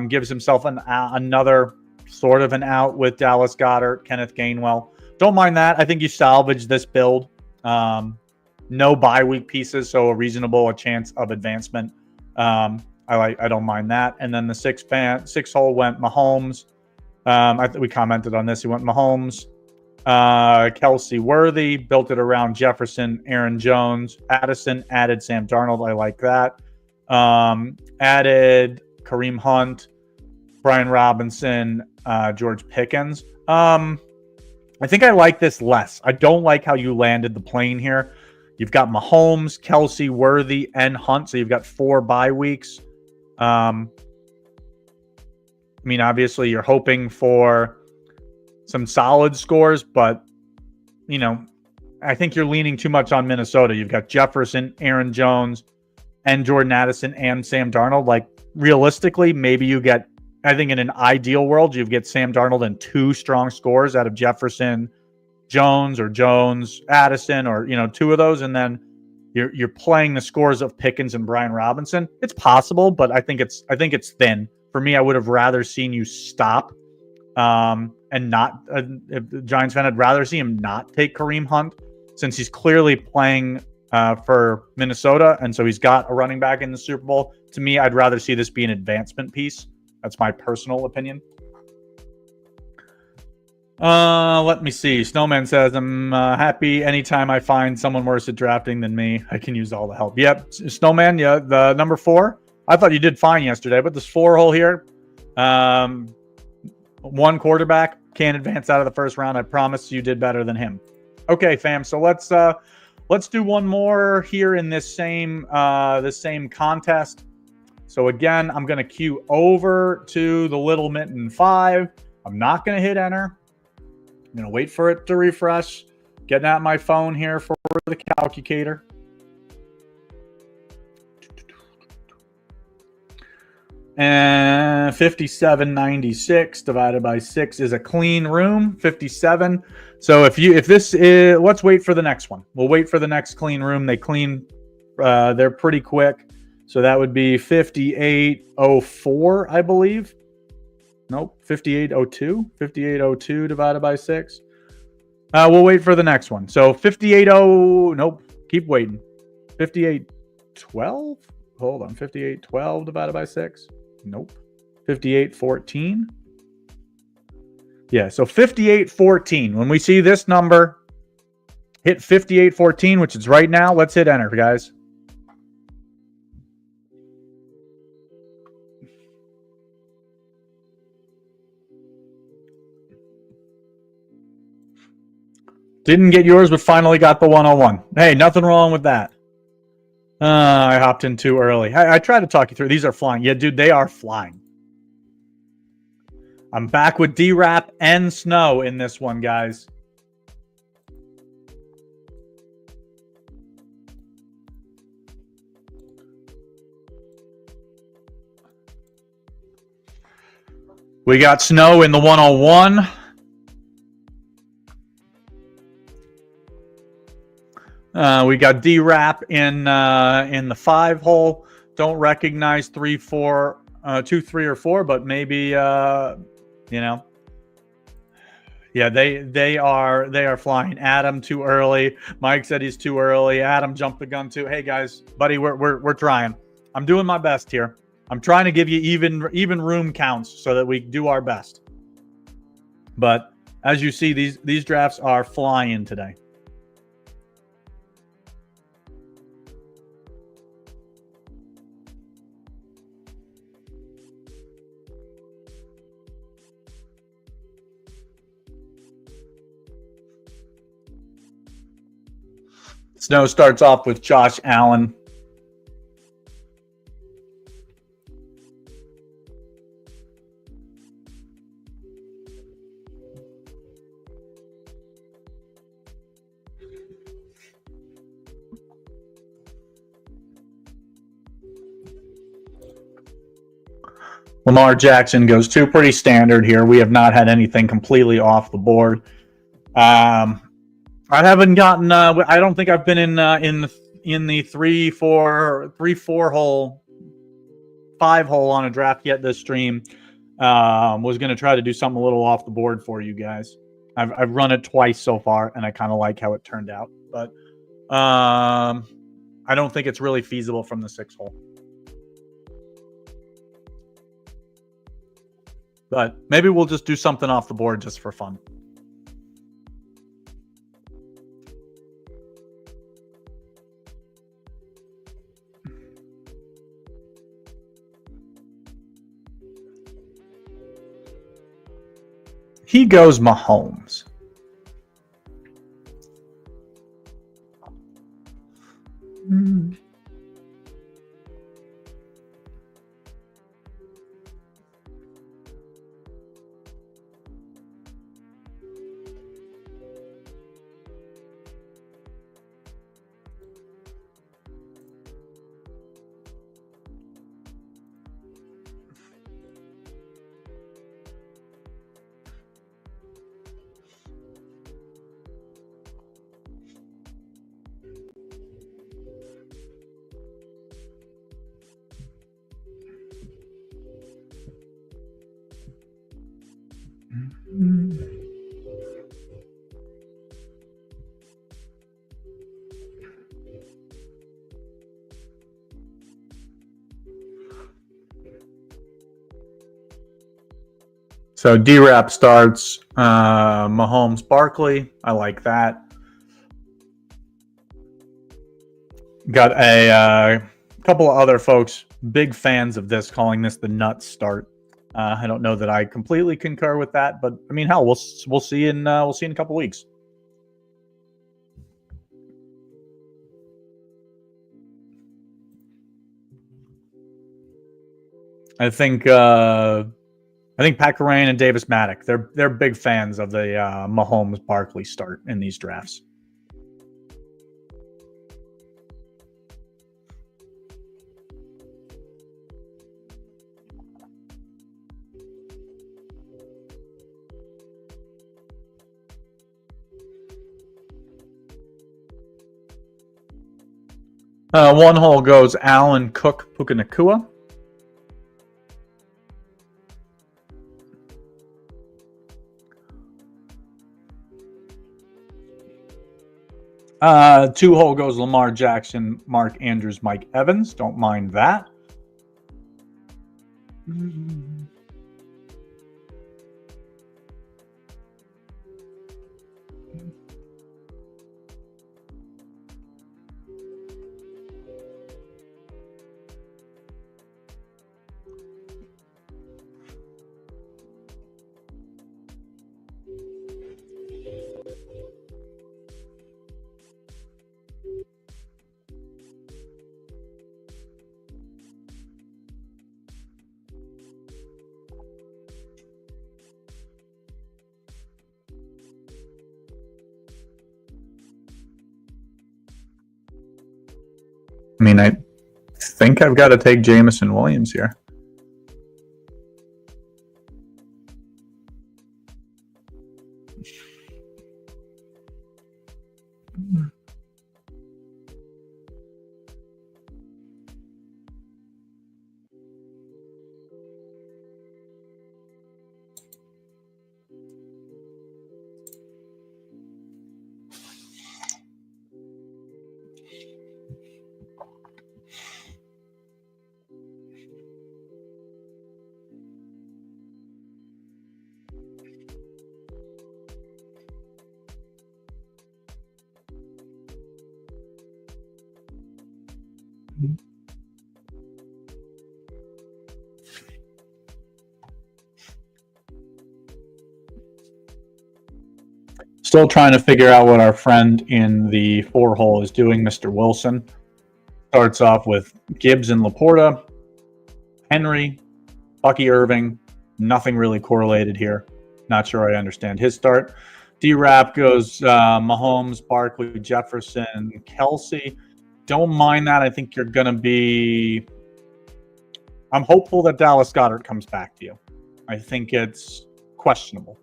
Gives himself another sort of an out with Dallas Goedert, Kenneth Gainwell. Don't mind that. I think you salvage this build. No bye week pieces, so a reasonable chance of advancement. I don't mind that. And then the 6 hole went Mahomes. I think we commented on this. He went Mahomes, Kelsey, Worthy. Built it around Jefferson, Aaron Jones, Addison. Added Sam Darnold. I like that. Added Kareem Hunt, Brian Robinson, George Pickens. I think I like this less. I don't like how you landed the plane here. You've got Mahomes, Kelsey, Worthy, and Hunt. So you've got 4 bye weeks. I mean, obviously, you're hoping for some solid scores, but I think you're leaning too much on Minnesota. You've got Jefferson, Aaron Jones, and Jordan Addison and Sam Darnold. Like, realistically, maybe you get, I think in an ideal world, you get Sam Darnold and 2 strong scores out of Jefferson, Jones, or Jones, Addison, or, 2 of those. And then you're playing the scores of Pickens and Brian Robinson. It's possible, but I think it's thin. For me, I would have rather seen you stop and not, if the Giants fan, I'd rather see him not take Kareem Hunt, since he's clearly playing for Minnesota, and so he's got a running back in the Super Bowl. To me, I'd rather see this be an advancement piece. That's my personal opinion. Let me see. Snowman says, I'm happy anytime I find someone worse at drafting than me. I can use all the help. Yep, Snowman, yeah, the number 4. I thought you did fine yesterday, but this 4 hole here, 1 quarterback, can't advance out of the first round. I promise you did better than him. Okay, fam. So let's do one more here in this same contest. So again, I'm going to queue over to the Little Mitten 5. I'm not going to hit enter. I'm going to wait for it to refresh. Getting out my phone here for the calculator. And 5796 divided by 6 is a clean room, 57. So if this is, let's wait for the next one. We'll wait for the next clean room. They clean, they're pretty quick. So that would be 5804, I believe. Nope, 5802. 5802 divided by 6. We'll wait for the next one. So 580, nope, keep waiting. 5812? Hold on, 5812 divided by 6. Nope. 5814. Yeah, so 5814. When we see this number hit 5814, which is right now, let's hit enter, guys. Didn't get yours, but finally got the 101. Hey, nothing wrong with that. I hopped in too early. I tried to talk you through. These are flying. Yeah, dude, they are flying. I'm back with D-Rap and Snow in this one, guys. We got Snow in the 101. We got D-Rap in the 5 hole. Don't recognize 3, 4, 2, 3, or 4, but maybe yeah, they are flying. Adam too early. Mike said he's too early. Adam jumped the gun too. Hey guys, buddy, we're trying. I'm doing my best here. I'm trying to give you even room counts so that we do our best. But as you see, these drafts are flying today. Snow starts off with Josh Allen. Lamar Jackson goes 2, pretty standard here. We have not had anything completely off the board. I haven't gotten. I don't think I've been in the 3, 4 hole, 5 hole on a draft yet this stream. Was going to try to do something a little off the board for you guys. I've run it twice so far, and I kind of like how it turned out. But I don't think it's really feasible from the 6 hole. But maybe we'll just do something off the board just for fun. He goes Mahomes. So D-Rap starts Mahomes Barkley. I like that. Got a couple of other folks, big fans of this, calling this the nuts start. I don't know that I completely concur with that, but I mean, hell, we'll see in a couple weeks. I think Pat Kerrane and Davis Maddock, they're big fans of the Mahomes Barkley start in these drafts. One hole goes Allen Cook Puka Nacua. Two hole goes Lamar Jackson, Mark Andrews, Mike Evans. Don't mind that. I mean, I think I've got to take Jamison Williams here. Still trying to figure out what our friend in the 4 hole is doing, Mr. Wilson. Starts off with Gibbs and Laporta, Henry, Bucky Irving. Nothing really correlated here. Not sure I understand his start. D-Rap goes Mahomes, Barkley, Jefferson, Kelsey. Don't mind that. I think you're going to be... I'm hopeful that Dallas Goedert comes back to you. I think it's questionable.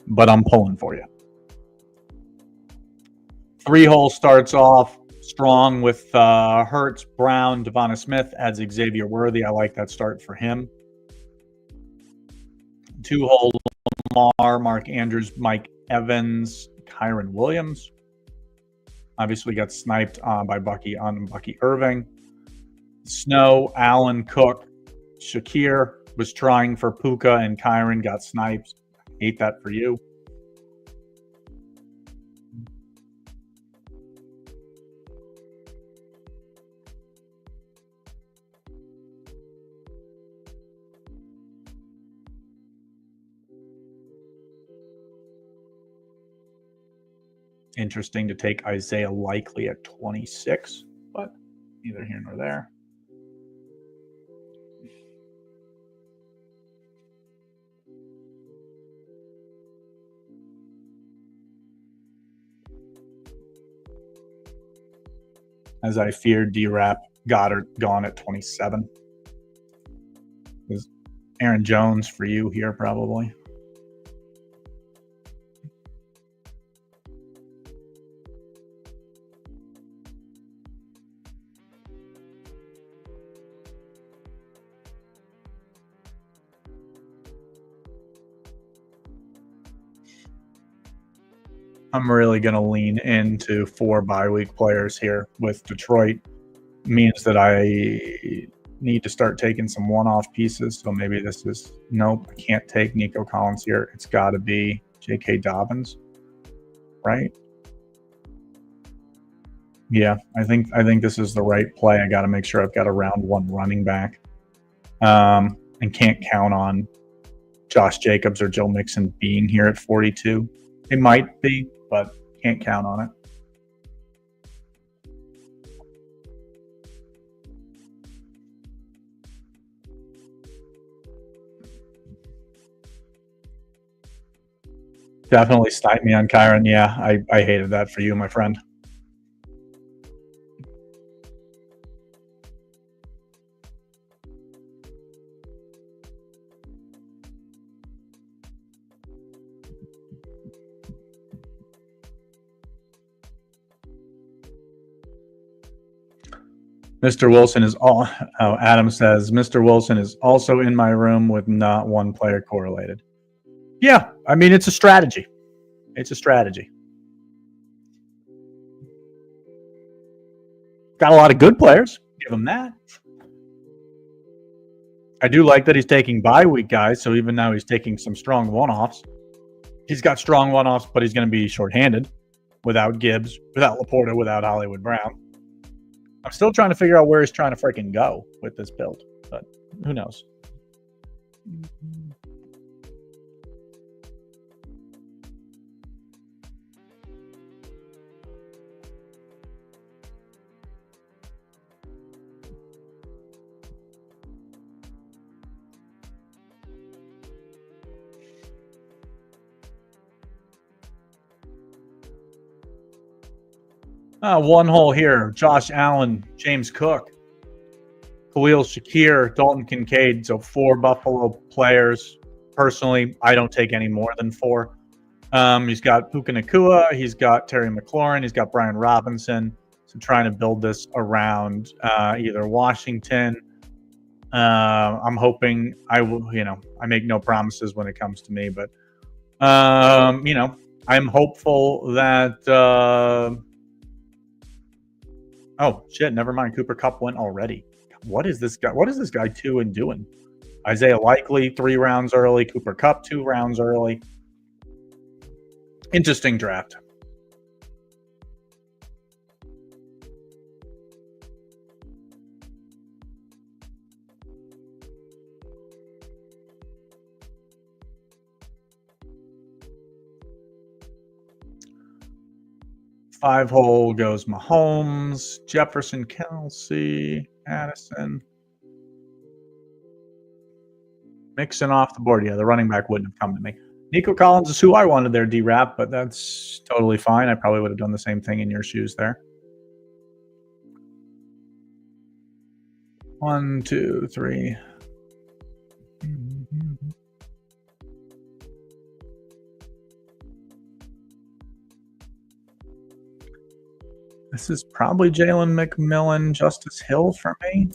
But I'm pulling for you. 3 hole starts off strong with Hurts, Brown, Devonta Smith, adds Xavier Worthy. I like that start for him. 2 hole Lamar, Mark Andrews, Mike Evans, Kyren Williams. Obviously got sniped by Bucky Irving. Snow, Allen, Cook, Shakir was trying for Puka and Kyren, got sniped. Hate that for you. Interesting to take Isaiah Likely at 26, but neither here nor there. As I feared, D-Rap, Goddard gone at 27. Is Aaron Jones for you here, probably. I'm really going to lean into 4 bye week players here with Detroit. means that I need to start taking some one-off pieces. So maybe this is, nope, I can't take Nico Collins here. It's got to be J.K. Dobbins, right? Yeah, I think this is the right play. I got to make sure I've got a round one running back, and can't count on Josh Jacobs or Joe Mixon being here at 42. It might be, but can't count on it. Definitely snipe me on Kyron. Yeah, I hated that for you, my friend. Mr. Wilson is all. Oh, Adam says Mr. Wilson is also in my room with not one player correlated. Yeah, I mean it's a strategy. It's a strategy. Got a lot of good players. Give him that. I do like that he's taking bye week guys. So even now he's taking some strong one-offs. He's got strong one-offs, but he's going to be shorthanded without Gibbs, without Laporta, without Hollywood Brown. I'm still trying to figure out where he's trying to freaking go with this build, but who knows? One hole here. Josh Allen, James Cook, Khalil Shakir, Dalton Kincaid. So 4 Buffalo players. Personally, I don't take any more than 4. He's got Puka Nacua. He's got Terry McLaurin. He's got Brian Robinson. So trying to build this around either Washington. I'm hoping I will, I make no promises when it comes to me, but, I'm hopeful that oh shit! Never mind. Cooper Kupp went already. What is this guy? What is this guy 2 and doing? Isaiah Likely 3 rounds early. Cooper Kupp 2 rounds early. Interesting draft. Five hole goes Mahomes, Jefferson, Kelsey, Addison. Mixing off the board. Yeah, the running back wouldn't have come to me. Nico Collins is who I wanted there, D-Rap, but that's totally fine. I probably would have done the same thing in your shoes there. 1, 2, 3. This is probably Jalen McMillan, Justice Hill for me.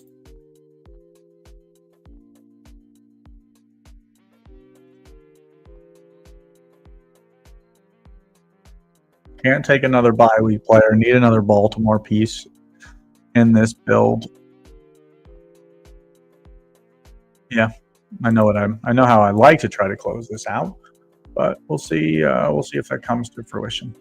Can't take another bye week player. Need another Baltimore piece in this build. Yeah, I know how I like to try to close this out, but we'll see. We'll see if that comes to fruition.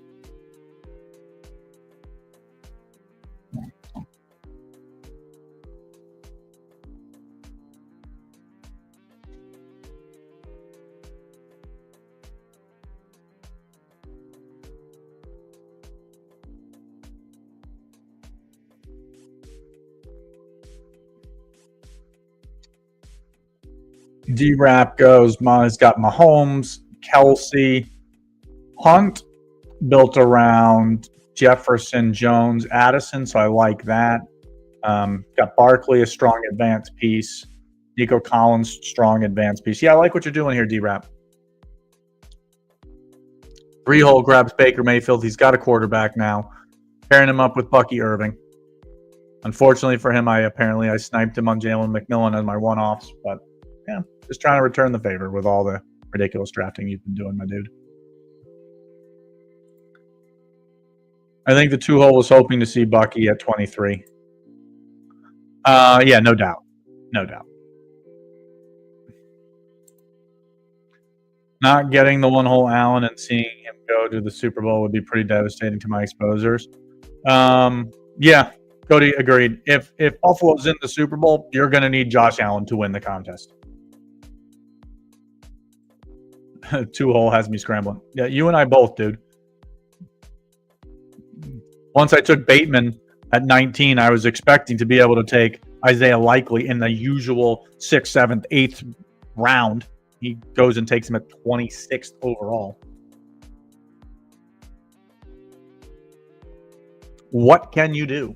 D-Rap goes, he's got Mahomes, Kelsey, Hunt built around Jefferson, Jones, Addison, so I like that. Got Barkley, a strong advance piece. Nico Collins, strong advance piece. Yeah, I like what you're doing here, D-Rap. 3-hole grabs Baker Mayfield. He's got a quarterback now. Pairing him up with Bucky Irving. Unfortunately for him, I sniped him on Jalen McMillan as my one-offs, but yeah, just trying to return the favor with all the ridiculous drafting you've been doing, my dude. I think the 2-hole was hoping to see Bucky at 23. Yeah, no doubt. No doubt. Not getting the one-hole Allen and seeing him go to the Super Bowl would be pretty devastating to my exposures. Yeah, Cody, agreed. If Buffalo's in the Super Bowl, you're going to need Josh Allen to win the contest. Two-hole has me scrambling. Yeah, you and I both, dude. Once I took Bateman at 19, I was expecting to be able to take Isaiah Likely in the usual 6th, 7th, 8th round. He goes and takes him at 26th overall. What can you do?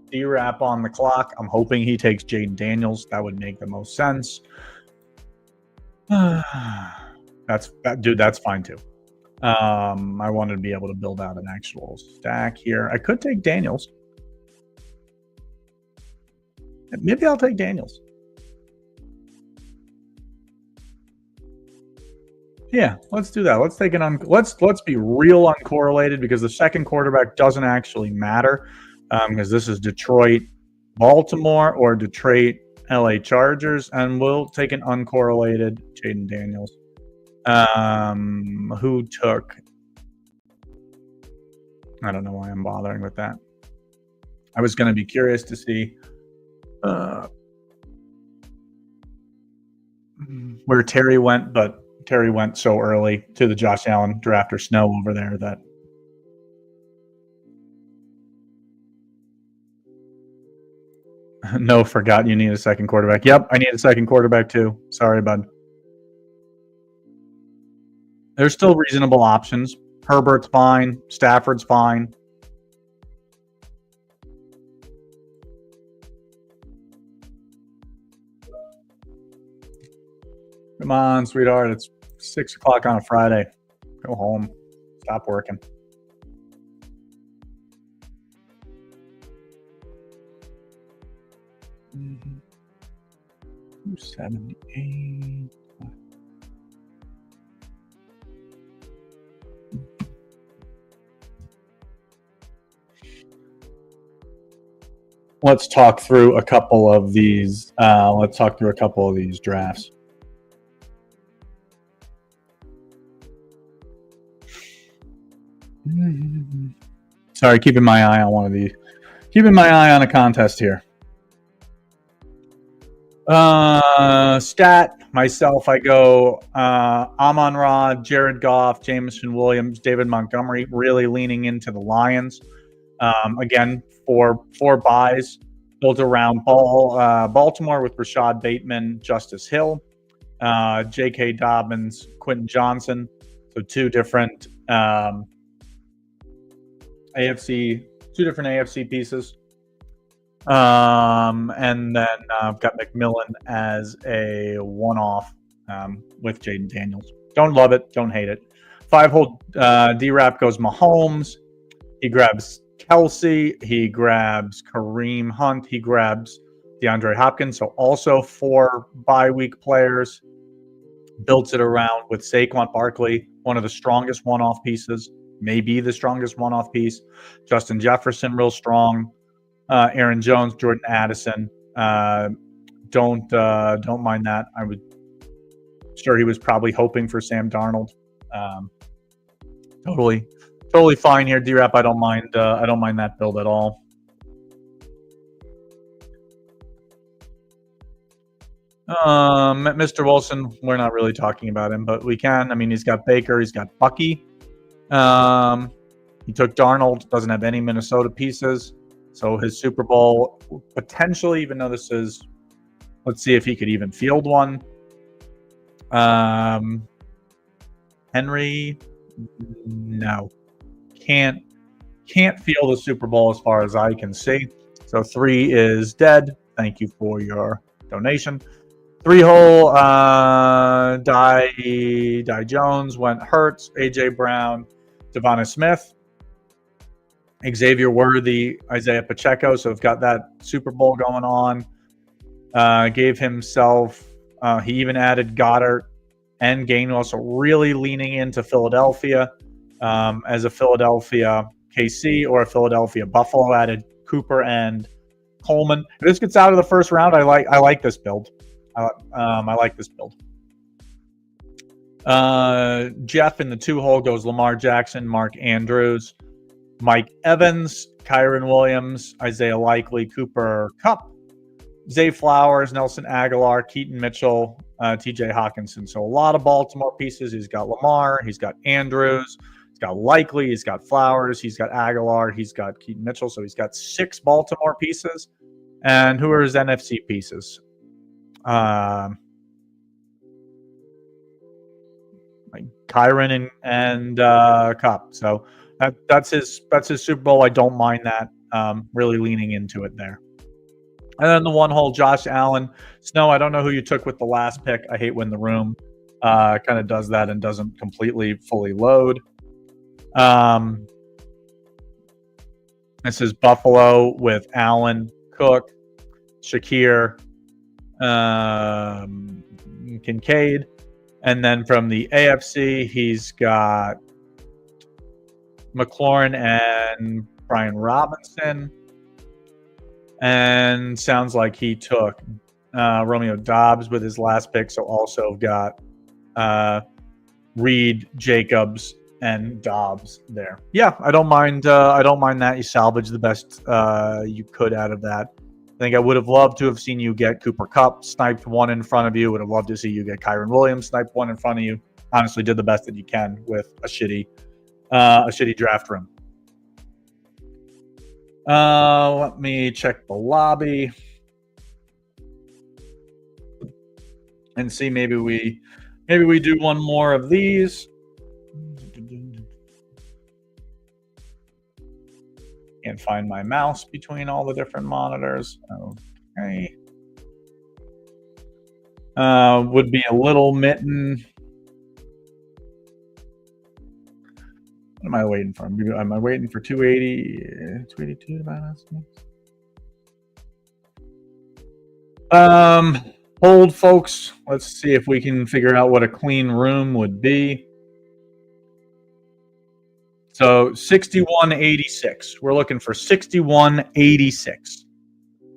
D-Rap on the clock. I'm hoping he takes Jaden Daniels. That would make the most sense. Dude, that's fine too. I wanted to be able to build out an actual stack here. I could take Daniels. Maybe I'll take Daniels. Yeah, let's do that. Let's take let's be real uncorrelated, because the second quarterback doesn't actually matter, because this is Detroit, Baltimore, or Detroit, LA Chargers, and we'll take an uncorrelated Jaden Daniels. Who took? I don't know why I'm bothering with that. I was going to be curious to see where Terry went, but Terry went so early to the Josh Allen draft or snow over there that no, forgot you need a second quarterback. Yep, I need a second quarterback too. Sorry, bud. There's still reasonable options. Herbert's fine. Stafford's fine. Come on, sweetheart. It's 6 o'clock on a Friday. Go home. Stop working. Mm-hmm. 278. Let's talk through a couple of these. Drafts. Sorry, keeping my eye on one of these. Keeping my eye on a contest here. Stat, myself, I go Amon-Ra, Jared Goff, Jameson Williams, David Montgomery, really leaning into the Lions. Again, four buys built around Baltimore with Rashad Bateman, Justice Hill, J.K. Dobbins, Quentin Johnson. So two different AFC pieces. And then I've got McMillan as a one-off with Jaden Daniels. Don't love it, don't hate it. 5-hole D-Rap goes Mahomes. He grabs Kelsey. He grabs Kareem Hunt. He grabs DeAndre Hopkins. So also 4 bye-week players. Built it around with Saquon Barkley, one of the strongest one-off pieces, maybe the strongest one-off piece. Justin Jefferson, real strong. Aaron Jones, Jordan Addison. Don't mind that. I would sure he was probably hoping for Sam Darnold. Totally fine here, D-Rap. I don't mind that build at all. Mr. Wilson, we're not really talking about him, but we can. I mean, he's got Baker, he's got Bucky. He took Darnold, doesn't have any Minnesota pieces. So his Super Bowl potentially, even though this is, let's see if he could even field one. Henry, no, can't field a Super Bowl as far as I can see. So 3 is dead. Thank you for your donation. 3-hole Die Jones went Hurts, AJ Brown, Devonta Smith. Xavier Worthy, Isaiah Pacheco. So we've got that Super Bowl going on. Gave himself, he even added Goddard and Gainwell, so really leaning into Philadelphia as a Philadelphia KC or a Philadelphia Buffalo. Added Cooper and Coleman. If this gets out of the first round, I like this build. I like this build. Jeff in the 2-hole goes Lamar Jackson, Mark Andrews, Mike Evans, Kyron Williams, Isaiah Likely, Cooper Kupp, Zay Flowers, Nelson Aguilar, Keaton Mitchell, TJ Hawkinson. So a lot of Baltimore pieces. He's got Lamar, he's got Andrews, he's got Likely, he's got Flowers, he's got Aguilar, he's got Keaton Mitchell. So he's got 6 Baltimore pieces. And who are his NFC pieces? Like Kyron and Kupp. So that's his Super Bowl. I don't mind that. Really leaning into it there. And then the 1-hole, Josh Allen. Snow, I don't know who you took with the last pick. I hate when the room kind of does that and doesn't completely fully load. This is Buffalo with Allen, Cook, Shakir, Kincaid. And then from the AFC, he's got McLaurin and Brian Robinson. And sounds like he took Romeo Doubs with his last pick. So also got Reed, Jacobs, and Dobbs there. Yeah, I don't mind that. You salvage the best you could out of that. I think I would have loved to have seen you get Cooper Kupp sniped 1 in front of you. Would have loved to see you get Kyron Williams sniped 1 in front of you. Honestly, did the best that you can with a shitty draft room. Let me check the lobby and see. Maybe we do one more of these. Can't find my mouse between all the different monitors. Okay. Would be a little mitten. What am I waiting for? Am I waiting for 280, 282 minus? Hold, folks. Let's see if we can figure out what a clean room would be. So 6186. We're looking for 6186.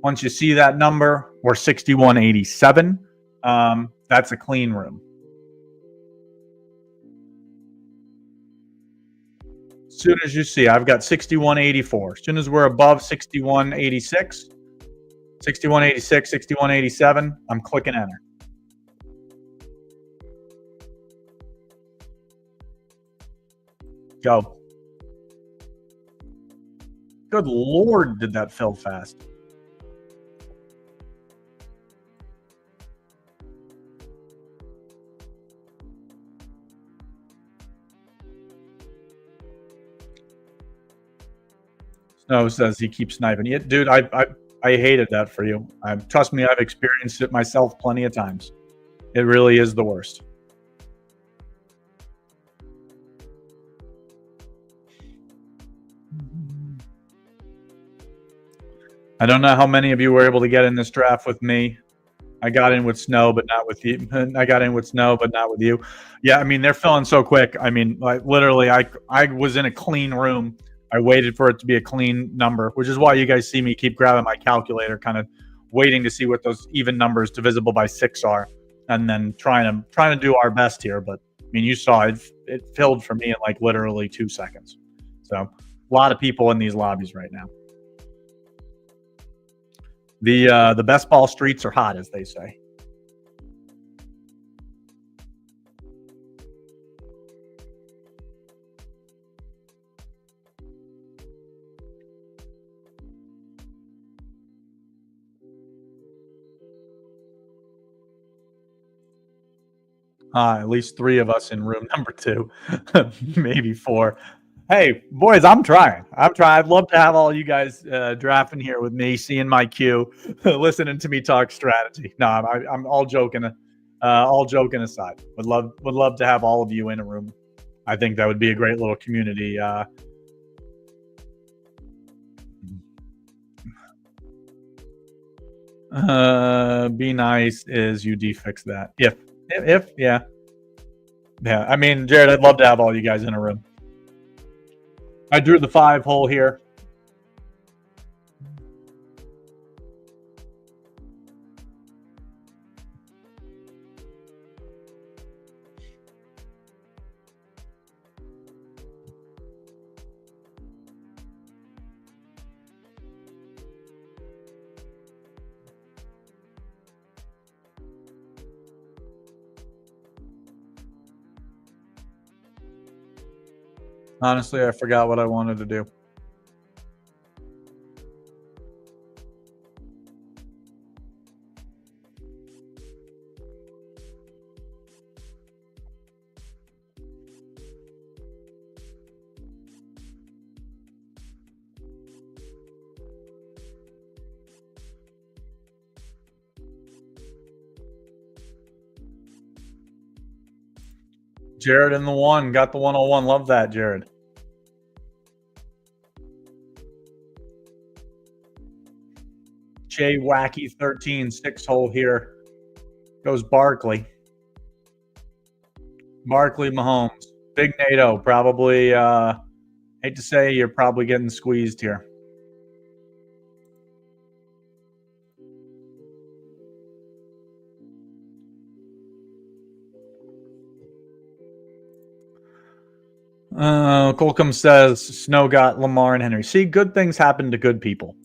Once you see that number, or 6187, that's a clean room. As soon as you see, I've got 6184. As soon as we're above 6186, 6186, 6187, I'm clicking enter. Go. Good Lord, did that fill fast. Snow says he keeps sniping it. Dude, I hated that for you. Trust me, I've experienced it myself plenty of times. It really is the worst. I don't know how many of you were able to get in this draft with me. I got in with Snow, but not with you. I got in with Snow, but not with you. Yeah, I mean, they're filling so quick. I mean, like literally, I was in a clean room. I waited for it to be a clean number, which is why you guys see me keep grabbing my calculator, kind of waiting to see what those even numbers divisible by 6 are, and then trying to do our best here. But I mean, you saw it filled for me in like literally 2 seconds. So a lot of people in these lobbies right now. The best ball streets are hot, as they say. At least 3 of us in room number 2, maybe 4. Hey, boys, I'm trying. I'd love to have all you guys drafting here with me, seeing my queue, listening to me talk strategy. No, I'm all joking. All joking aside, would love to have all of you in a room. I think that would be a great little community. Be nice is UD fix that. If, yeah. Yeah, I mean, Jared, I'd love to have all you guys in a room. I drew the 5 hole here. Honestly, I forgot what I wanted to do. Jared in the 1. Got the 101. Love that, Jared. Jay Wacky 13, 6 hole here. Goes Barkley. Barkley Mahomes. Big NATO. Probably, hate to say, you're probably getting squeezed here. Colcom says Snow got Lamar and Henry. See, good things happen to good people.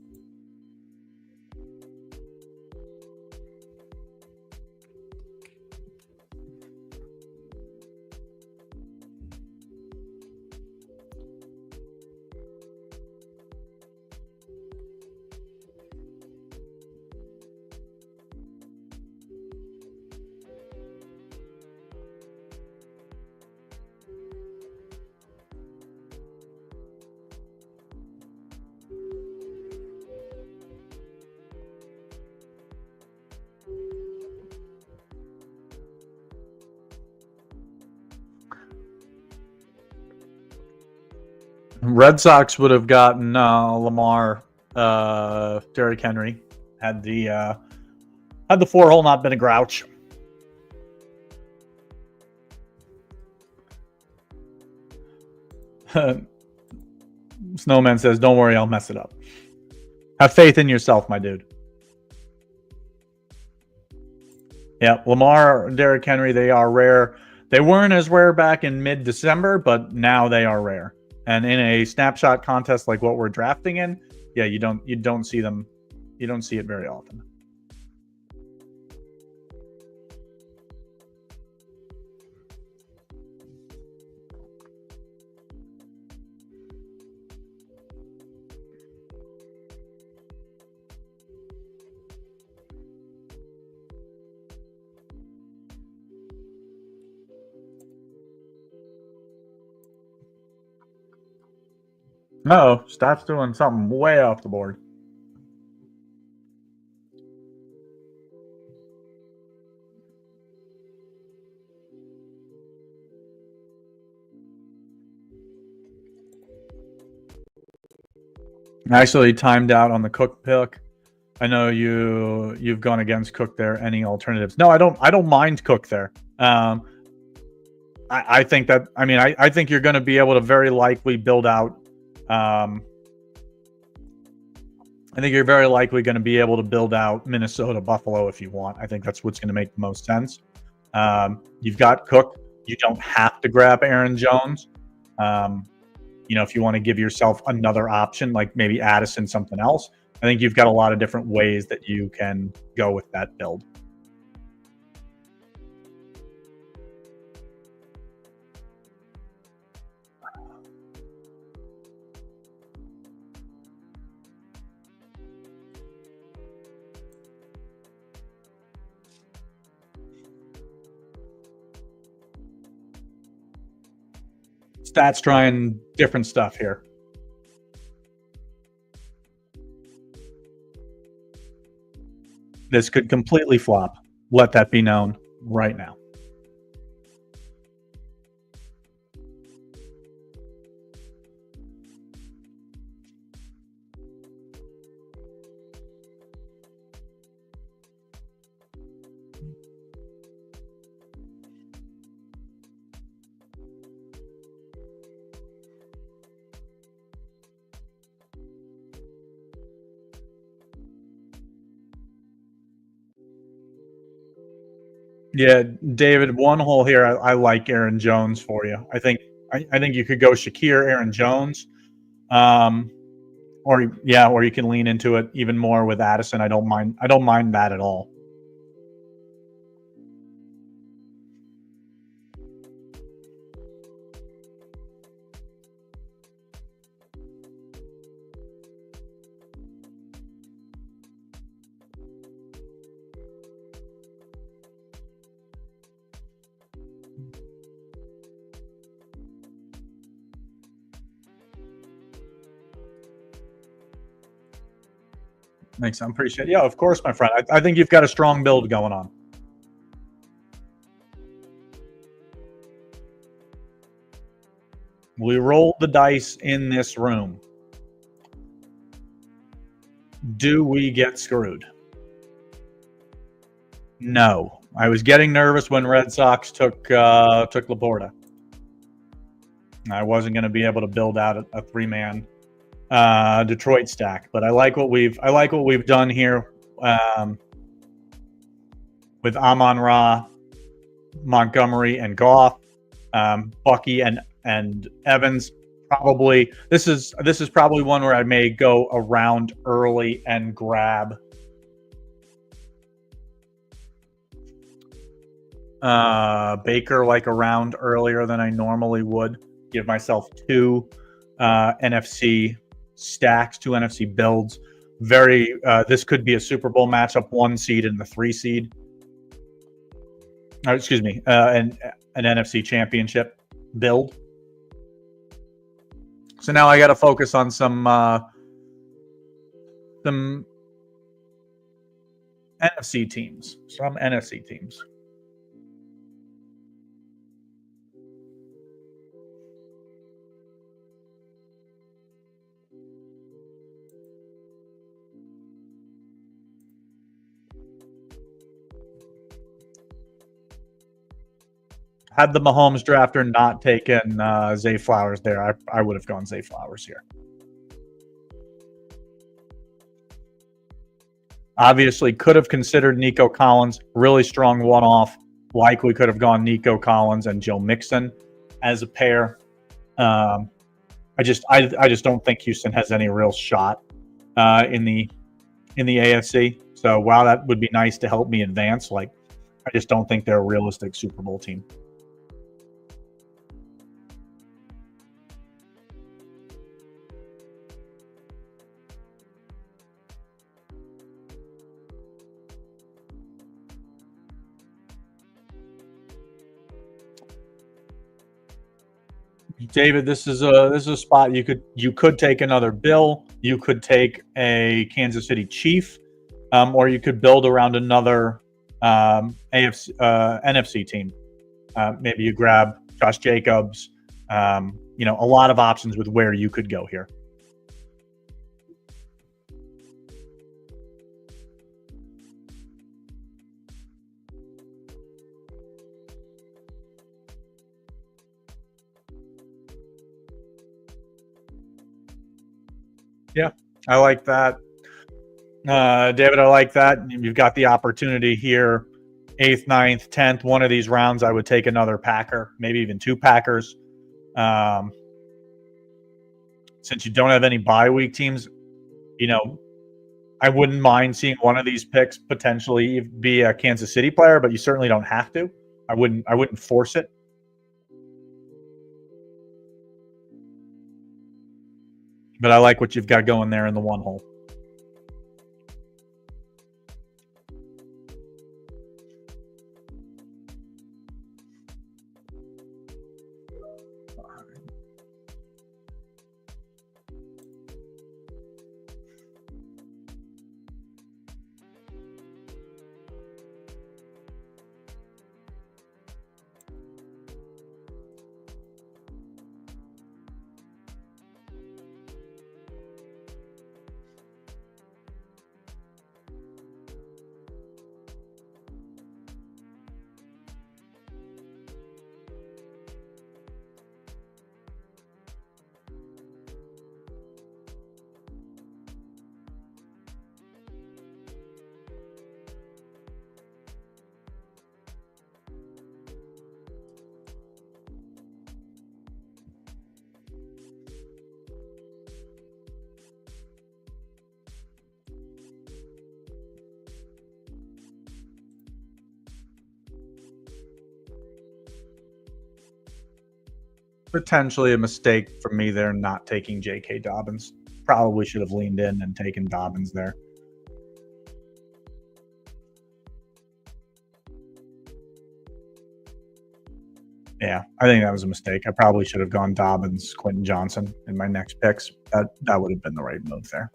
Red Sox would have gotten Lamar, Derrick Henry had the 4 hole not been a grouch. Snowman says, "Don't worry, I'll mess it up. Have faith in yourself, my dude." Yeah, Lamar, Derrick Henry, they are rare. They weren't as rare back in mid-December, but now they are rare. And in a snapshot contest like what we're drafting in, yeah, you don't see them. You don't see it very often. Uh-oh, Stat's doing something way off the board. Actually timed out on the Cook pick. I know you've gone against Cook there. Any alternatives? No, I don't mind Cook there. I think that I think you're going to be able to very likely build out. I think you're very likely going to be able to build out Minnesota, Buffalo if you want. I think that's what's going to make the most sense. You've got Cook. You don't have to grab Aaron Jones. If you want to give yourself another option, like maybe Addison, something else, I think you've got a lot of different ways that you can go with that build. Stats trying different stuff here. This could completely flop. Let that be known right now. Yeah, David, one hole here. I like Aaron Jones for you. I think you could go Shakir, Aaron Jones, um, or you can lean into it even more with Addison. I don't mind that at all. Makes sense. Appreciate it. Yeah, of course, my friend. I think you've got a strong build going on. We rolled the dice in this room. Do we get screwed? No. I was getting nervous when Red Sox took Laporta. I wasn't going to be able to build out a 3-man Detroit stack, but I like what we've done here with Amon-Ra, Montgomery, and Goff, Bucky and Evans. Probably this is probably one where I may go around early and grab Baker like around earlier than I normally would. Give myself two NFC stacks, two NFC builds. This could be a Super Bowl matchup, 1 seed and the 3 seed. Excuse me, an NFC championship build. So now I got to focus on some NFC teams. Some NFC teams. Had the Mahomes drafter not taken Zay Flowers there, I would have gone Zay Flowers here. Obviously, could have considered Nico Collins. Really strong one-off. Likely could have gone Nico Collins and Joe Mixon as a pair. I just don't think Houston has any real shot in the AFC. So while that would be nice to help me advance, I just don't think they're a realistic Super Bowl team. David, this is a spot you could take another Bill, you could take a Kansas City Chief, or you could build around another NFC team. Maybe you grab Josh Jacobs. A lot of options with where you could go here. Yeah, I like that. David, I like that. You've got the opportunity here, 8th, 9th, 10th, one of these rounds, I would take another Packer, maybe even 2 Packers. Since you don't have any bye week teams, I wouldn't mind seeing one of these picks potentially be a Kansas City player, but you certainly don't have to. I wouldn't force it. But I like what you've got going there in the one hole. potentially a mistake for me there not taking J.K. Dobbins. Probably should have leaned in and taken Dobbins there. Yeah, I think that was a mistake. I probably should have gone Dobbins, Quentin Johnson in my next picks. That would have been the right move there.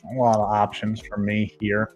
A lot of options for me here.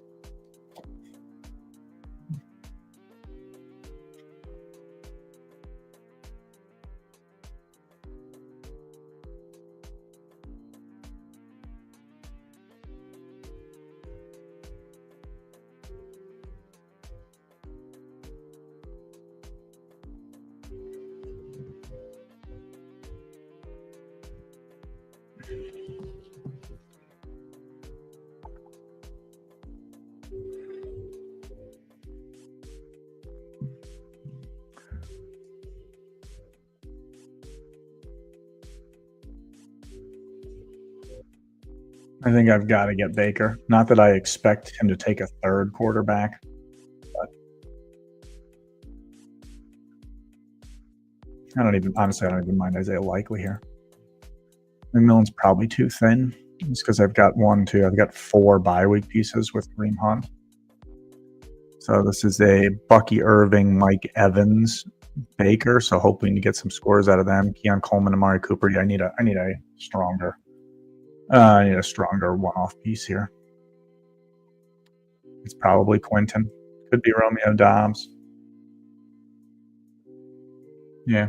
I think I've got to get Baker. Not that I expect him to take a third quarterback, but I don't even mind Isaiah Likely here. McMillan's probably too thin. Just because I've got 4 bye week pieces with Kareem Hunt. So this is a Bucky Irving, Mike Evans, Baker. So hoping to get some scores out of them. Keon Coleman, Amari Cooper. Yeah, I need a stronger one-off piece here. It's probably Quentin. Could be Romeo Dobbs. Yeah,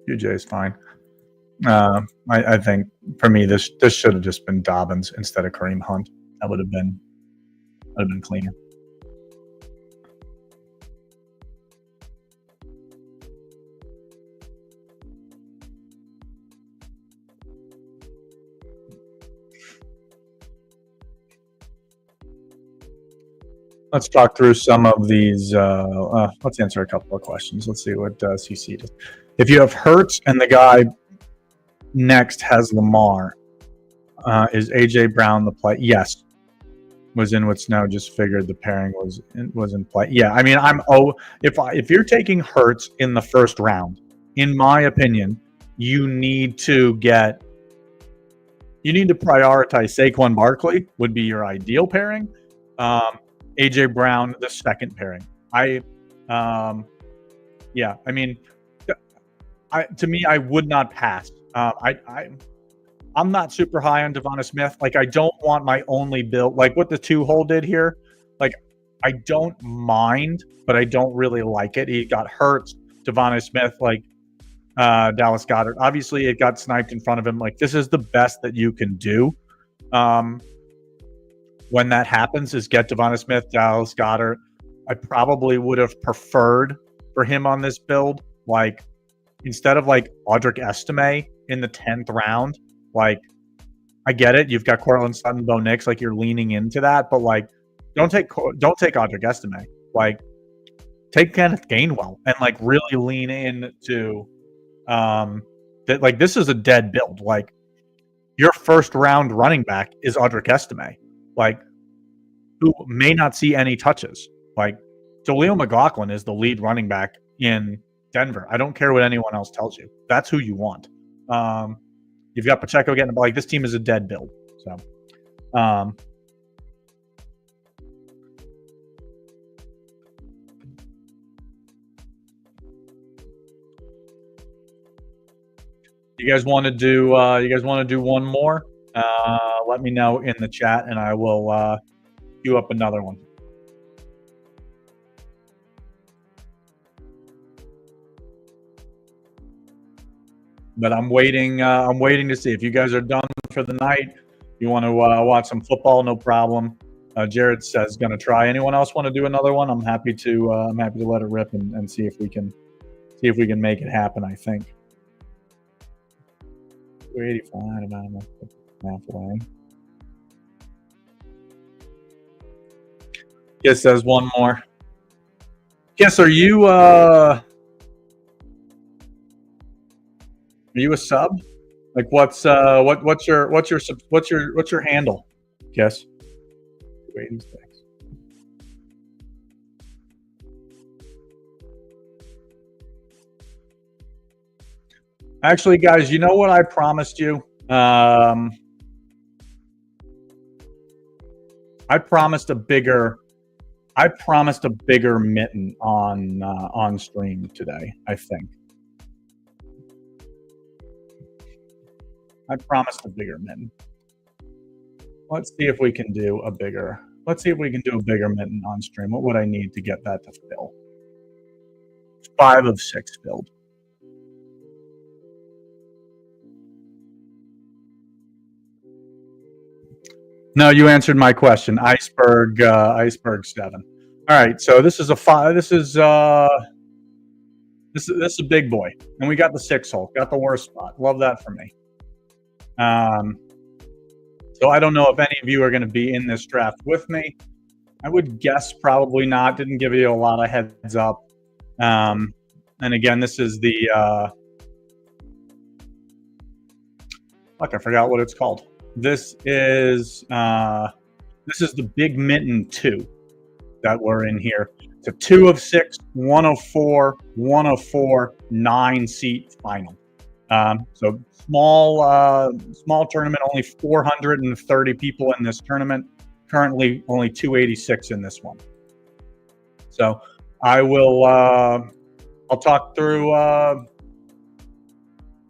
QJ is fine. I think for me this should have just been Dobbins instead of Kareem Hunt. That would have been cleaner. Let's talk through some of these. Let's answer a couple of questions. Let's see what CC does. If you have Hurts and the guy next has Lamar, is AJ Brown the play? Yes. Was in with Snow. Just figured the pairing was in play. Yeah, I mean, if you're taking Hurts in the first round, in my opinion, you need to prioritize Saquon Barkley would be your ideal pairing. AJ Brown, the second pairing. I mean, to me, I would not pass. I'm not super high on Devonta Smith. Like, I don't want my only build, like what the 2-hole did here. Like, I don't mind, but I don't really like it. He got Hurts, Devonta Smith, like Dallas Goedert. Obviously, it got sniped in front of him. Like, this is the best that you can do. When that happens, is get Devonta Smith, Dallas Goedert. I probably would have preferred for him on this build, like, instead of like Audric Estime in the 10th round. Like, I get it. You've got Cortland Sutton, Bo Nix. Like, you're leaning into that, but like, don't take Audric Estime. Like, take Kenneth Gainwell and like really lean into that. Like, this is a dead build. Like, your first round running back is Audric Estime, like, who may not see any touches. Like, Jaleel McLaughlin is the lead running back in Denver. I don't care what anyone else tells you. That's who you want. You've got Pacheco getting, like, this team is a dead build. So, you guys want to do one more? Let me know in the chat, and I will queue up another one. But I'm waiting. I'm waiting to see if you guys are done for the night. You want to watch some football? No problem. Jared says going to try. Anyone else want to do another one? I'm happy to. I'm happy to let it rip and see if we can make it happen. I think 285 about halfway. Kiss says one more. Kiss, are you a sub? Like what's your handle? Kiss. 286. Actually, guys, you know what I promised you? I promised a bigger mitten on stream today, I think. I promised a bigger mitten. Let's see if we can do a bigger mitten on stream. What would I need to get that to fill? 5 of 6 filled. No, you answered my question. Iceberg 7. All right, so this is a 5. This is a big boy, and we got the 6 hole. Got the worst spot. Love that for me. So I don't know if any of you are going to be in this draft with me. I would guess probably not. Didn't give you a lot of heads up. And again, this is the look, I forgot what it's called. This is the Big Mitten 2 that we're in here. It's a 2 of 6, 1 of 4, 1 of 4, 9-seat final. So small tournament, only 430 people in this tournament. Currently, only 286 in this one. So I will. I'll talk through.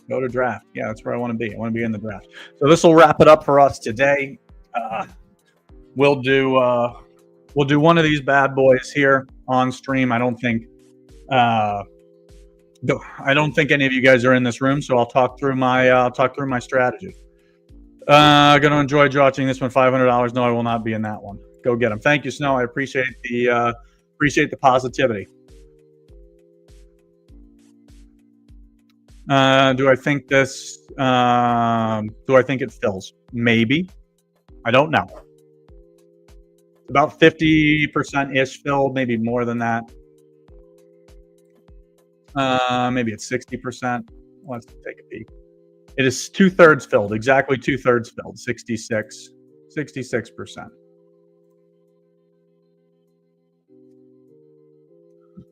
Go to draft. Yeah, that's where I want to be. I want to be in the draft. So this will wrap it up for us today. We'll do one of these bad boys here on stream. I don't think any of you guys are in this room, so I'll talk through my strategy. Gonna enjoy watching this one. $500. No, I will not be in that one. Go get them. Thank you, Snow. I appreciate the positivity. Do I think this? Do I think it fills? Maybe. I don't know. About 50%-ish filled, maybe more than that. Maybe it's 60%. Let's take a peek. It is 2/3 filled, exactly 2/3 filled, 66%.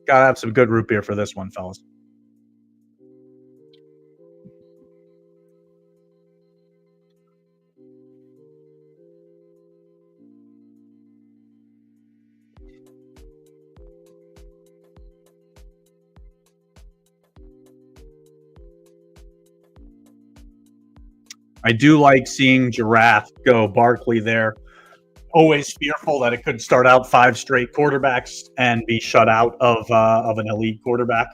Gotta have some good root beer for this one, fellas. I do like seeing Giraffe go Barkley there. Always fearful that it could start out 5 straight quarterbacks and be shut out of an elite quarterback.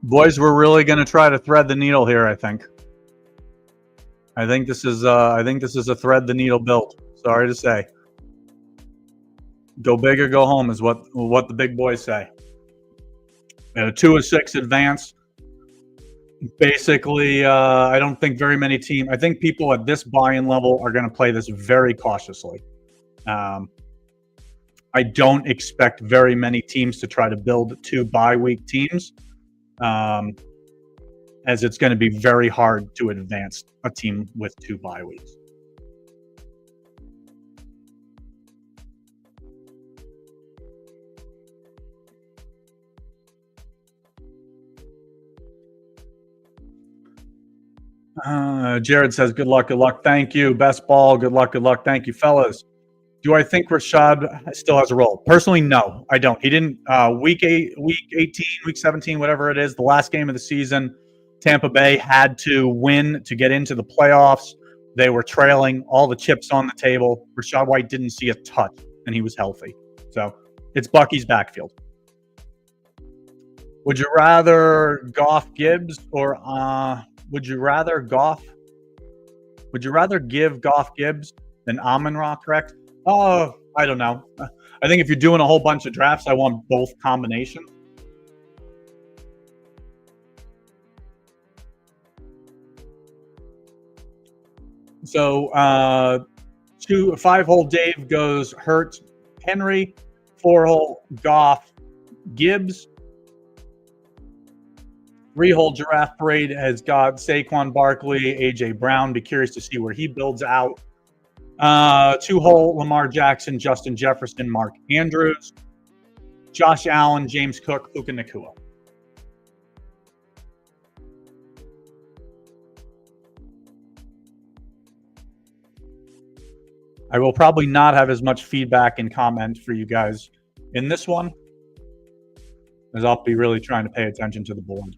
Boys, we're really going to try to thread the needle here, I think. I think this is a thread the needle build. Sorry to say. Go big or go home is what the big boys say. 2 of 6 advance. Basically, I don't think very many teams. I think people at this buy-in level are going to play this very cautiously. I don't expect very many teams to try to build 2 bye-week teams. As it's going to be very hard to advance a team with 2 bye weeks. Jared says, good luck, good luck. Thank you. Best ball. Good luck, good luck. Thank you, fellas. Do I think Rashad still has a role? Personally, no, I don't. He didn't. Week 18, week 17, whatever it is, the last game of the season, Tampa Bay had to win to get into the playoffs. They were trailing, all the chips on the table. Rashad White didn't see a touch, and he was healthy. So it's Bucky's backfield. Would you rather Goff Gibbs or would you rather Goff? Would you rather give Goff Gibbs than Amon-Ra, correct? Oh, I don't know. I think if you're doing a whole bunch of drafts, I want both combinations. So 5-hole Dave goes Hurts, Henry. 4-hole Goff, Gibbs. 3-hole Giraffe Parade has got Saquon Barkley, AJ Brown. Be curious to see where he builds out. 2-hole Lamar Jackson, Justin Jefferson, Mark Andrews, Josh Allen, James Cook, Puka Nacua. I will probably not have as much feedback and comment for you guys in this one, as I'll be really trying to pay attention to the board.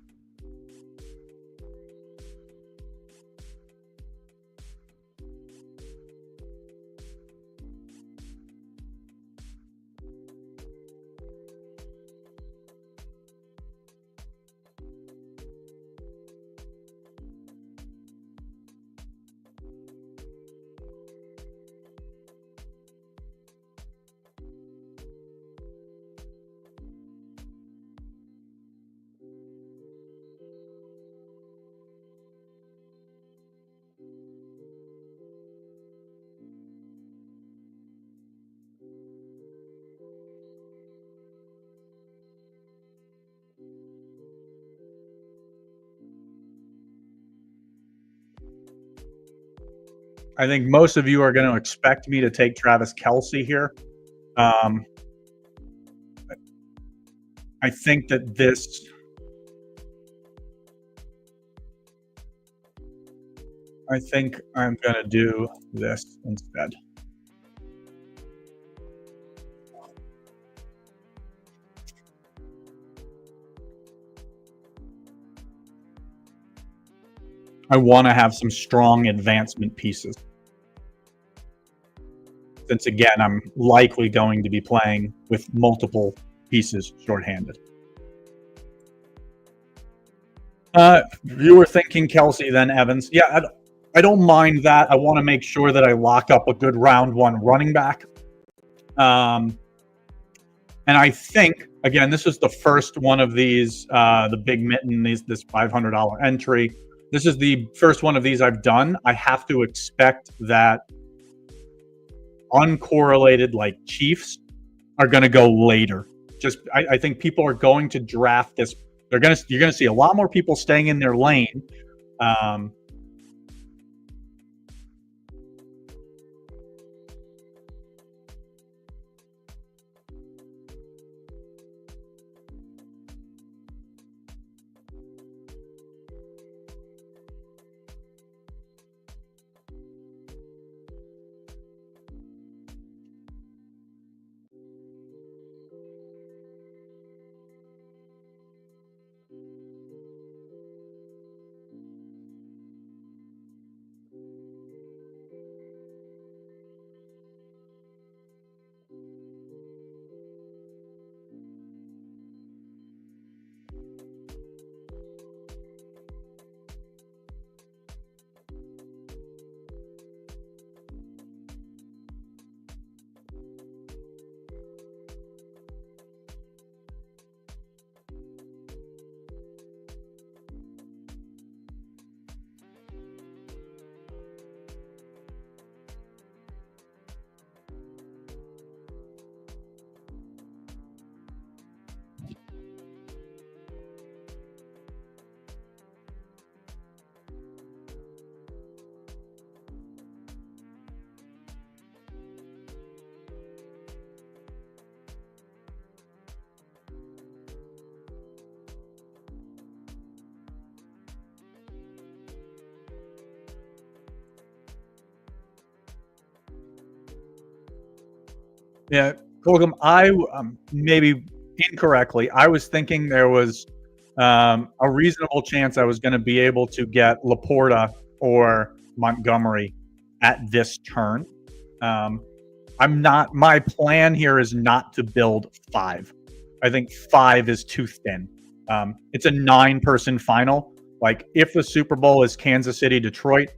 I think most of you are going to expect me to take Travis Kelce here. I think that this. I think I'm going to do this instead. I want to have some strong advancement pieces. Since, again, I'm likely going to be playing with multiple pieces shorthanded. You were thinking Kelce, then Evans. Yeah, I don't mind that. I want to make sure that I lock up a good round one running back. And I think, again, this is the first one of these, the Big Mitten, this $500 entry. This is the first one of these I've done. I have to expect that uncorrelated, like Chiefs, are going to go later. I think people are going to draft this. You're going to see a lot more people staying in their lane. Yeah, Colgum, I maybe incorrectly, I was thinking there was a reasonable chance I was going to be able to get Laporta or Montgomery at this turn. Um, I'm not. My plan here is not to build 5. I think 5 is too thin. It's a 9-person final. Like if the Super Bowl is Kansas City, Detroit,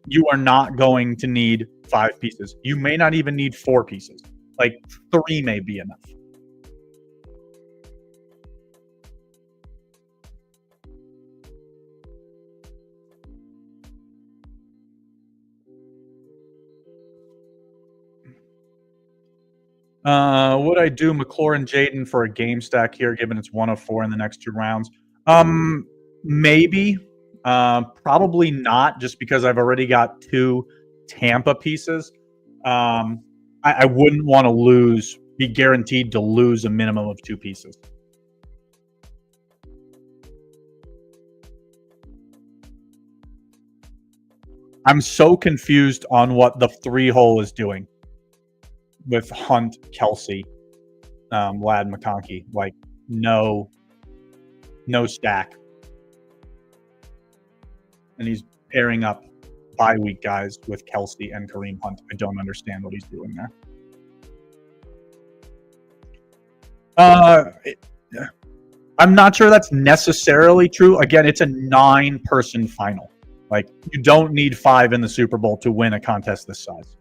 you are not going to need 5 pieces. You may not even need 4 pieces. Like 3 may be enough. Would I do McLaurin Jaden for a game stack here, given it's 104 in the next 2 rounds? Maybe. Probably not, just because I've already got 2 Tampa pieces. I wouldn't want to be guaranteed to lose a minimum of 2 pieces. I'm so confused on what the 3-hole is doing with Hunt, Kelsey, Lad McConkey. Like, no stack. And he's pairing up bye week guys with Kelsey and Kareem Hunt. I don't understand what he's doing there. I'm not sure that's necessarily true. Again, it's a 9-person final. Like, you don't need 5 in the Super Bowl to win a contest this size.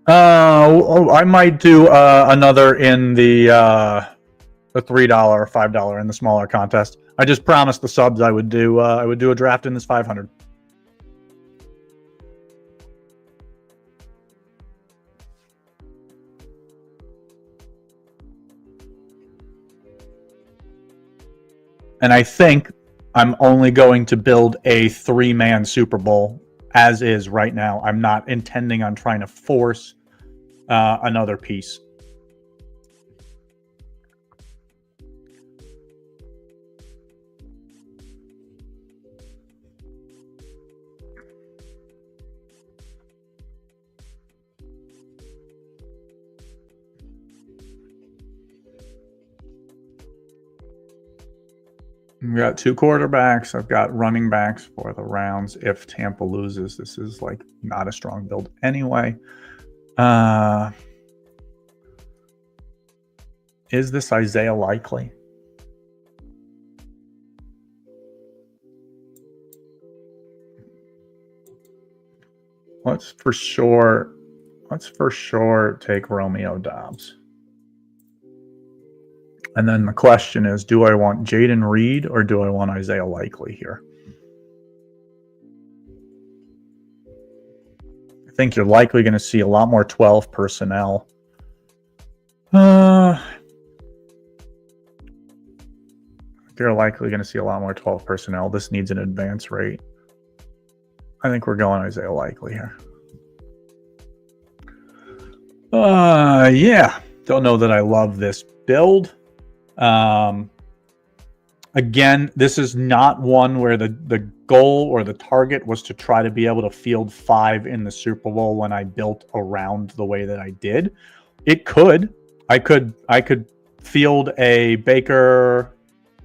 I might do another in the $3 or $5 in the smaller contest. I just promised the subs I would do a draft in this 500. And I think I'm only going to build a 3-man Super Bowl as is right now. I'm not intending on trying to force another piece. We got 2 quarterbacks. I've got running backs for the rounds. If Tampa loses, this is like not a strong build anyway. Is this Isaiah likely? Let's for sure take Romeo Doubs. And then the question is, do I want Jaden Reed or do I want Isaiah Likely here? I think you're likely going to see a lot more 12 personnel. You're likely going to see a lot more 12 personnel. This needs an advance rate. I think we're going Isaiah Likely here. Yeah. Don't know that I love this build. Again, this is not one where the goal or the target was to try to be able to field 5 in the Super Bowl when I built around the way that I did. It could. I could field a Baker.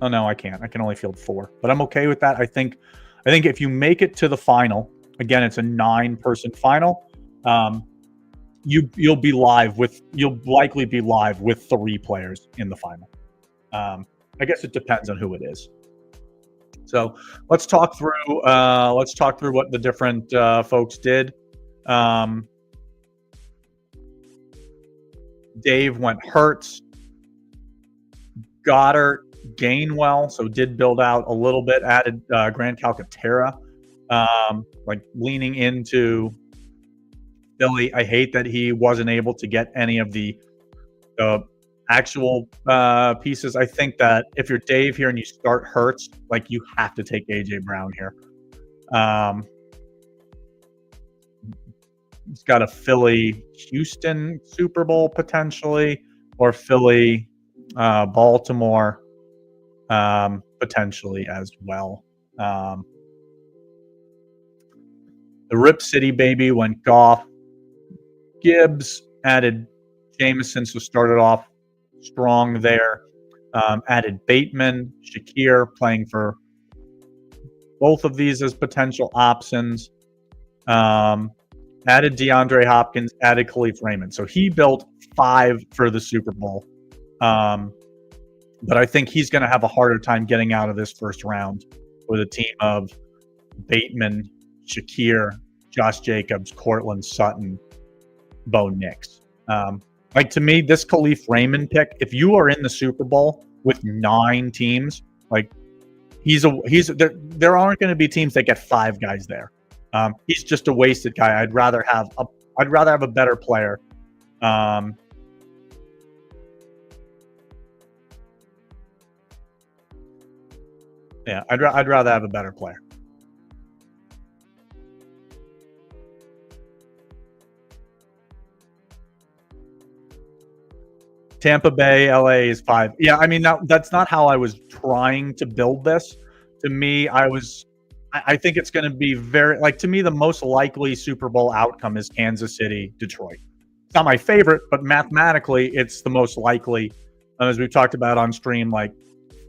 Oh no, I can't. I can only field 4. But I'm okay with that. I think if you make it to the final, again, it's a 9-person final. You'll likely be live with 3 players in the final. I guess it depends on who it is. So let's talk through what the different folks did. Dave went Hurts, Goddard, Gainwell, so did build out a little bit, added Grand Calcaterra, like leaning into Philly. I hate that he wasn't able to get any of the actual pieces. I think that if you're Dave here and you start Hurts, like you have to take AJ Brown here. He's got a Philly Houston Super Bowl potentially, or Philly Baltimore potentially as well. The Rip City baby went Goff. Gibbs added Jameson, so started off strong there. Added Bateman, Shakir, playing for both of these as potential options. Added DeAndre Hopkins, added Khalif Raymond. So he built 5 for the Super Bowl. But I think he's going to have a harder time getting out of this first round with a team of Bateman, Shakir, Josh Jacobs, Cortland Sutton, Bo Nix. Like, to me, this Khalif Raymond pick, if you are in the Super Bowl with 9 teams, like there aren't going to be teams that get 5 guys there. He's just a wasted guy. I'd rather have a better player. Yeah, I'd rather have a better player. Tampa Bay, LA is 5. Yeah, I mean that's not how I was trying to build this. To me, I think it's going to be to me, the most likely Super Bowl outcome is Kansas City, Detroit. It's not my favorite, but mathematically, it's the most likely. As we've talked about on stream, like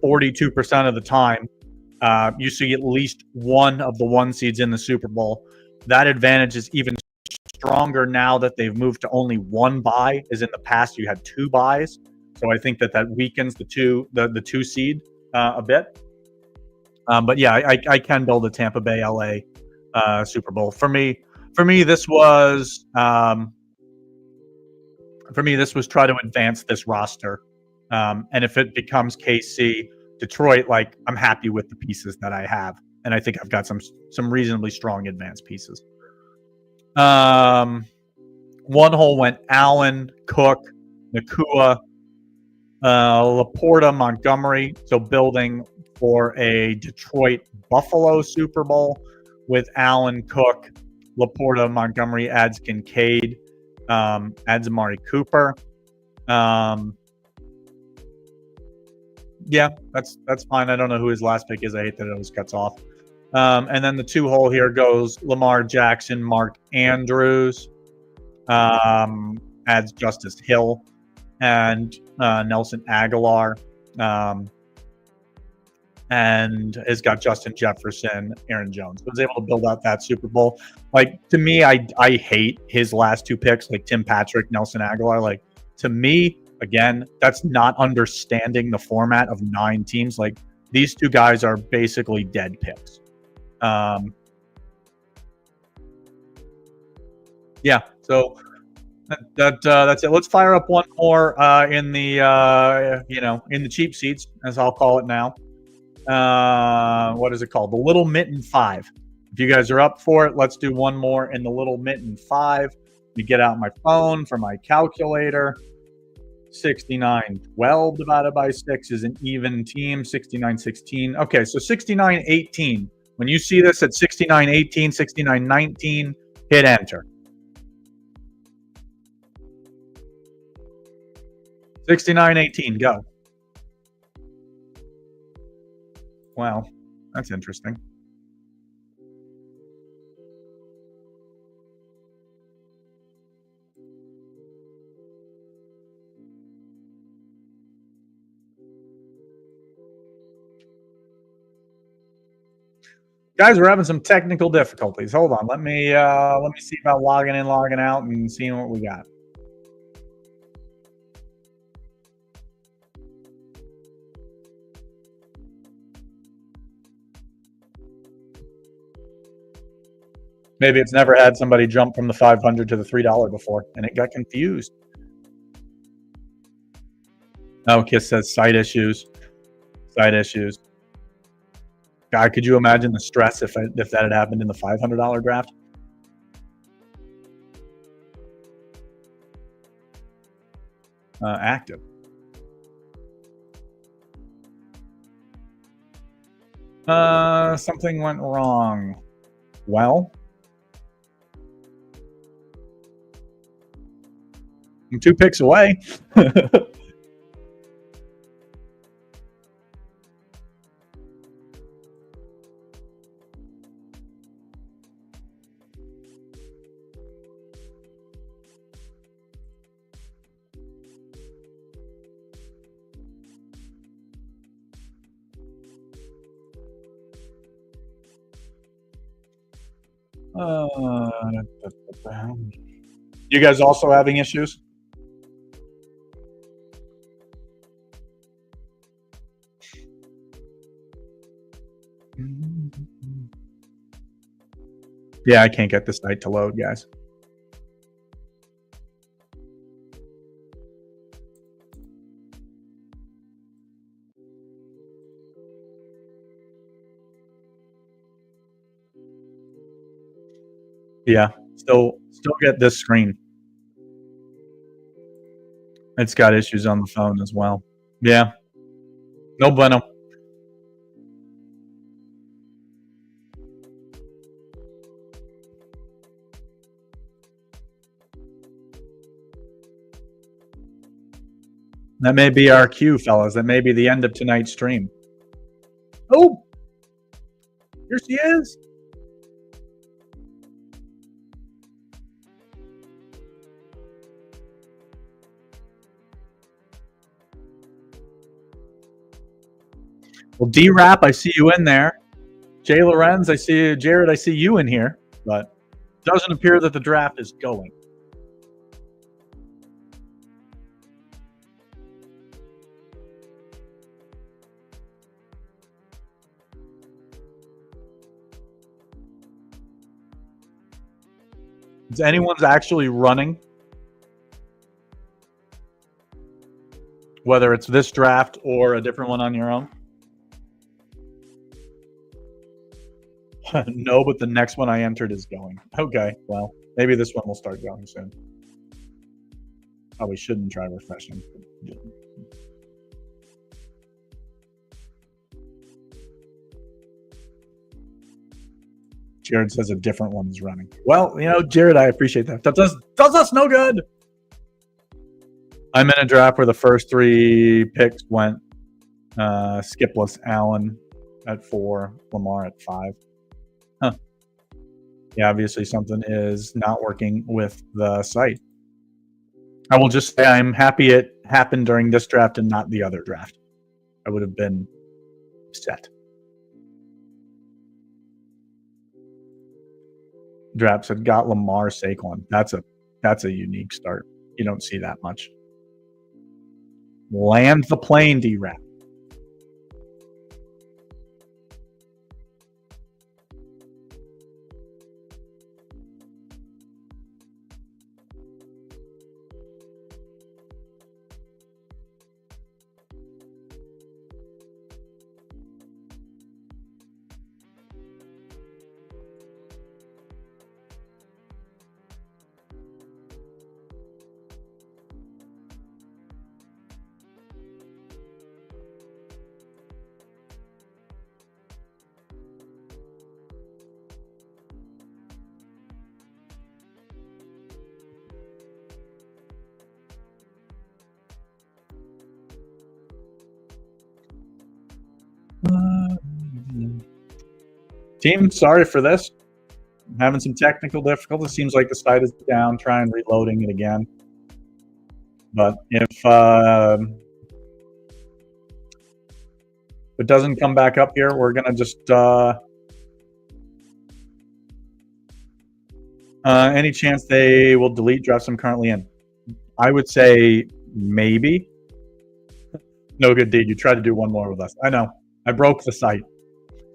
42% of the time, you see at least one of the 1 seeds in the Super Bowl. That advantage is even stronger now that they've moved to only 1 bye, as in the past you had 2 byes. So I think that weakens the 2 seed a bit. But yeah, I can build a Tampa Bay LA Super Bowl. For me, this was For me, this was try to advance this roster. And if it becomes KC, Detroit, like, I'm happy with the pieces that I have. And I think I've got some reasonably strong advanced pieces. One hole went Allen, Cook, Nakua, Laporta, Montgomery. So building for a Detroit Buffalo Super Bowl with Allen, Cook, Laporta, Montgomery, adds Kincaid, adds Amari Cooper. Yeah, that's fine. I don't know who his last pick is. I hate that it always cuts off. And then the 2 hole here goes Lamar Jackson, Mark Andrews, adds Justice Hill, and Nelson Aguilar, and has got Justin Jefferson, Aaron Jones. Was able to build out that Super Bowl. Like, to me, I hate his last 2 picks, like Tim Patrick, Nelson Aguilar. Like, to me, again, that's not understanding the format of 9 teams. Like, these 2 guys are basically dead picks. Yeah, so that's it. Let's fire up one more in the in the cheap seats, as I'll call it now. What is it called? The Little Mitten 5. If you guys are up for it, let's do one more in the Little Mitten 5. Let me get out my phone for my calculator. 69-12 divided by 6 is an even team. 69-16. Okay, so 69-18. When you see this at 69-18, 69-19, hit enter. 69-18, go. Wow, that's interesting. Guys, we're having some technical difficulties. Hold on. Let me see about logging in, logging out, and seeing what we got. Maybe it's never had somebody jump from the $500 to the $3 before, and it got confused. Oh, Kiss says site issues. Site issues. God, could you imagine the stress if that had happened in the $500 draft? Active. Something went wrong. Well, I'm 2 picks away. You guys also having issues? Yeah, I can't get the site to load, guys. Yeah, still get this screen. It's got issues on the phone as well. Yeah. No bueno. That may be our cue, fellas. That may be the end of tonight's stream. Oh! Here she is. Well, D-Rap, I see you in there. Jay Lorenz, I see you. Jared, I see you in here. But it doesn't appear that the draft is going. Is anyone's actually running? whether it's this draft or a different one on your own? No, but the next one I entered is going. Okay, well, maybe this one will start going soon. Probably shouldn't try refreshing. Jared says a different one is running. Well, Jared, I appreciate that. That does us no good. I'm in a draft where the first 3 picks went skipless. Allen at 4, Lamar at 5. Huh. Yeah, obviously something is not working with the site. I will just say I'm happy it happened during this draft and not the other draft. I would have been upset. Draft said got Lamar Saquon. That's a unique start. You don't see that much. Land the plane, D-Rap. Team, sorry for this. I'm having some technical difficulties. Seems like the site is down. Trying reloading it again. But if it doesn't come back up here, we're going to just... any chance they will delete drafts I'm currently in? I would say maybe. No good deed. You tried to do one more with us. I know. I broke the site.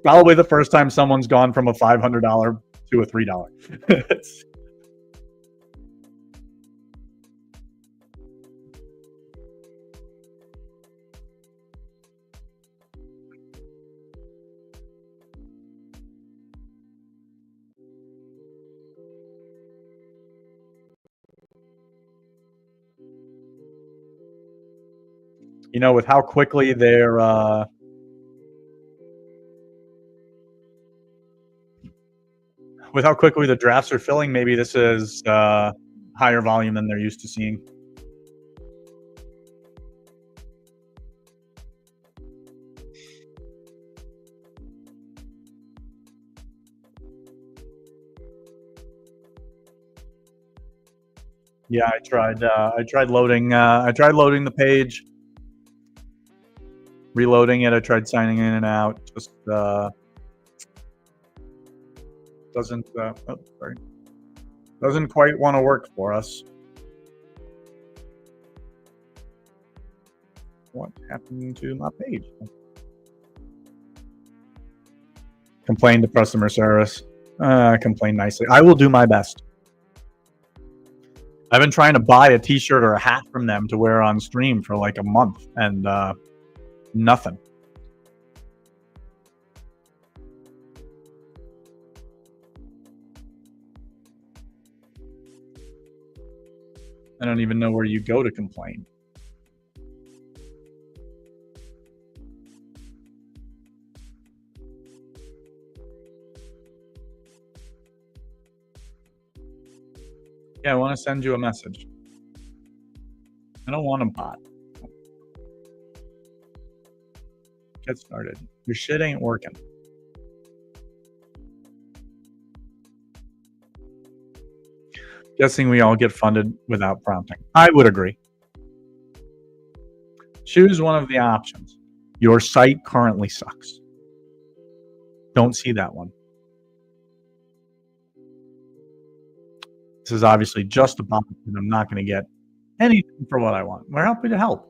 Probably the first time someone's gone from a $500 to a $3. With how quickly they're with how quickly the drafts are filling, maybe this is higher volume than they're used to seeing. Yeah, I tried loading. I tried loading the page, reloading it. I tried signing in and out. Just doesn't quite want to work for us. What happened to my page? Complain to customer service. Complain nicely. I will do my best. I've been trying to buy a t-shirt or a hat from them to wear on stream for like a month, and nothing. I don't even know where you go to complain. Yeah, I want to send you a message. I don't want a bot. Get started. Your shit ain't working. Guessing we all get funded without prompting. I would agree. Choose one of the options. Your site currently sucks. Don't see that one. This is obviously just a bot, and I'm not going to get anything for what I want. We're happy to help.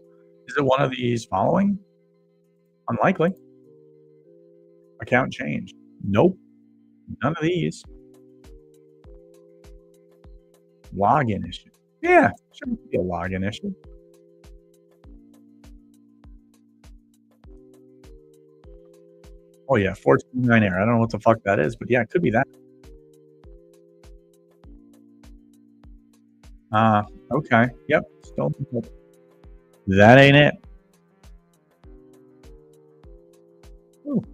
Is it one of these following? Unlikely. Account change. Nope. None of these. Login issue. Yeah, shouldn't be a login issue. Oh yeah, 429 air. I don't know what the fuck that is, but yeah, it could be that. Okay. Yep. Still, that ain't it. Ooh.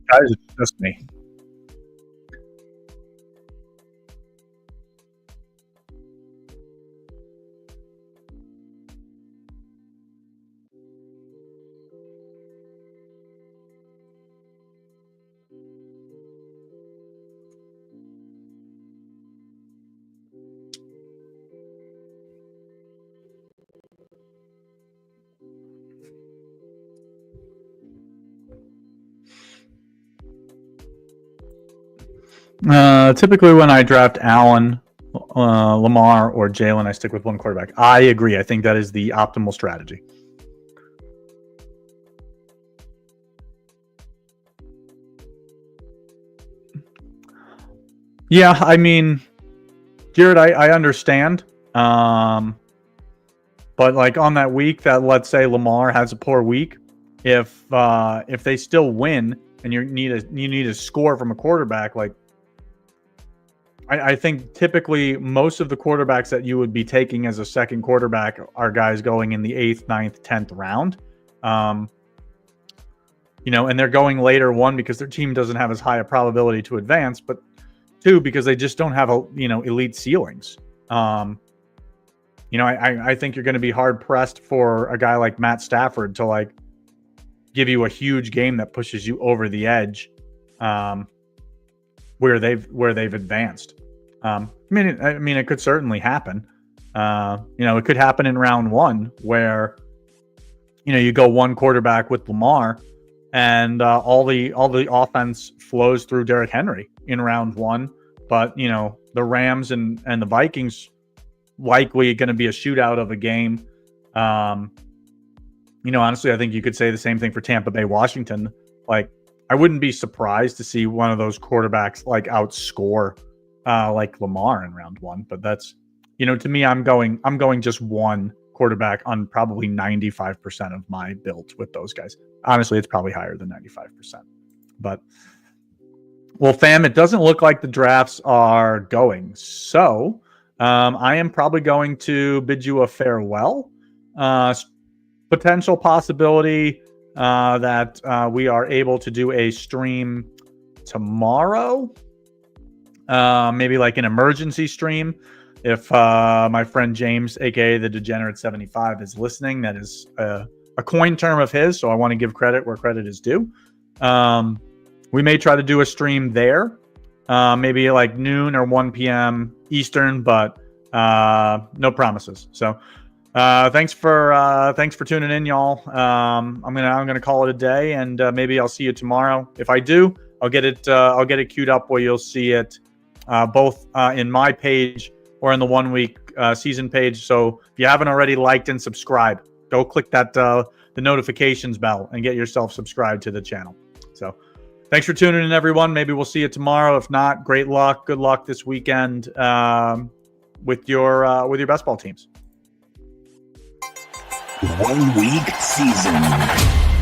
Guys, it's just me. Typically, when I draft Allen, Lamar, or Jalen, I stick with one quarterback. I agree. I think that is the optimal strategy. Yeah, I mean, Jared, I understand. But like on that week that, let's say, Lamar has a poor week, if they still win and you need a score from a quarterback, like I think typically most of the quarterbacks that you would be taking as a second quarterback are guys going in the 8th, 9th, 10th round. And they're going later, one, because their team doesn't have as high a probability to advance, but two, because they just don't have elite ceilings. I think you're going to be hard pressed for a guy like Matt Stafford to like give you a huge game that pushes you over the edge, where they've advanced. I mean, it could certainly happen. It could happen in round one where you go one quarterback with Lamar, and all the offense flows through Derrick Henry in round one. But the Rams and the Vikings likely going to be a shootout of a game. Honestly, I think you could say the same thing for Tampa Bay, Washington. Like, I wouldn't be surprised to see one of those quarterbacks like outscore like Lamar in round one. But that's, to me, I'm going just one quarterback on probably 95% of my build with those guys. Honestly, it's probably higher than 95%. But, well, fam, it doesn't look like the drafts are going. So I am probably going to bid you a farewell. Potential possibility that we are able to do a stream tomorrow. Maybe like an emergency stream. If my friend James, aka the Degenerate 75, is listening, that is a coin term of his, so I want to give credit where credit is due. We may try to do a stream there, maybe like noon or 1 p.m. Eastern, but no promises. So thanks for tuning in, y'all. I'm gonna call it a day, and maybe I'll see you tomorrow. If I do, I'll get it queued up where you'll see it both in my page or in the 1 week season page. So if you haven't already liked and subscribed, go click that the notifications bell and get yourself subscribed to the channel. So thanks for tuning in, everyone. Maybe we'll see you tomorrow. If not, great luck. Good luck this weekend with your best ball teams. 1 week season.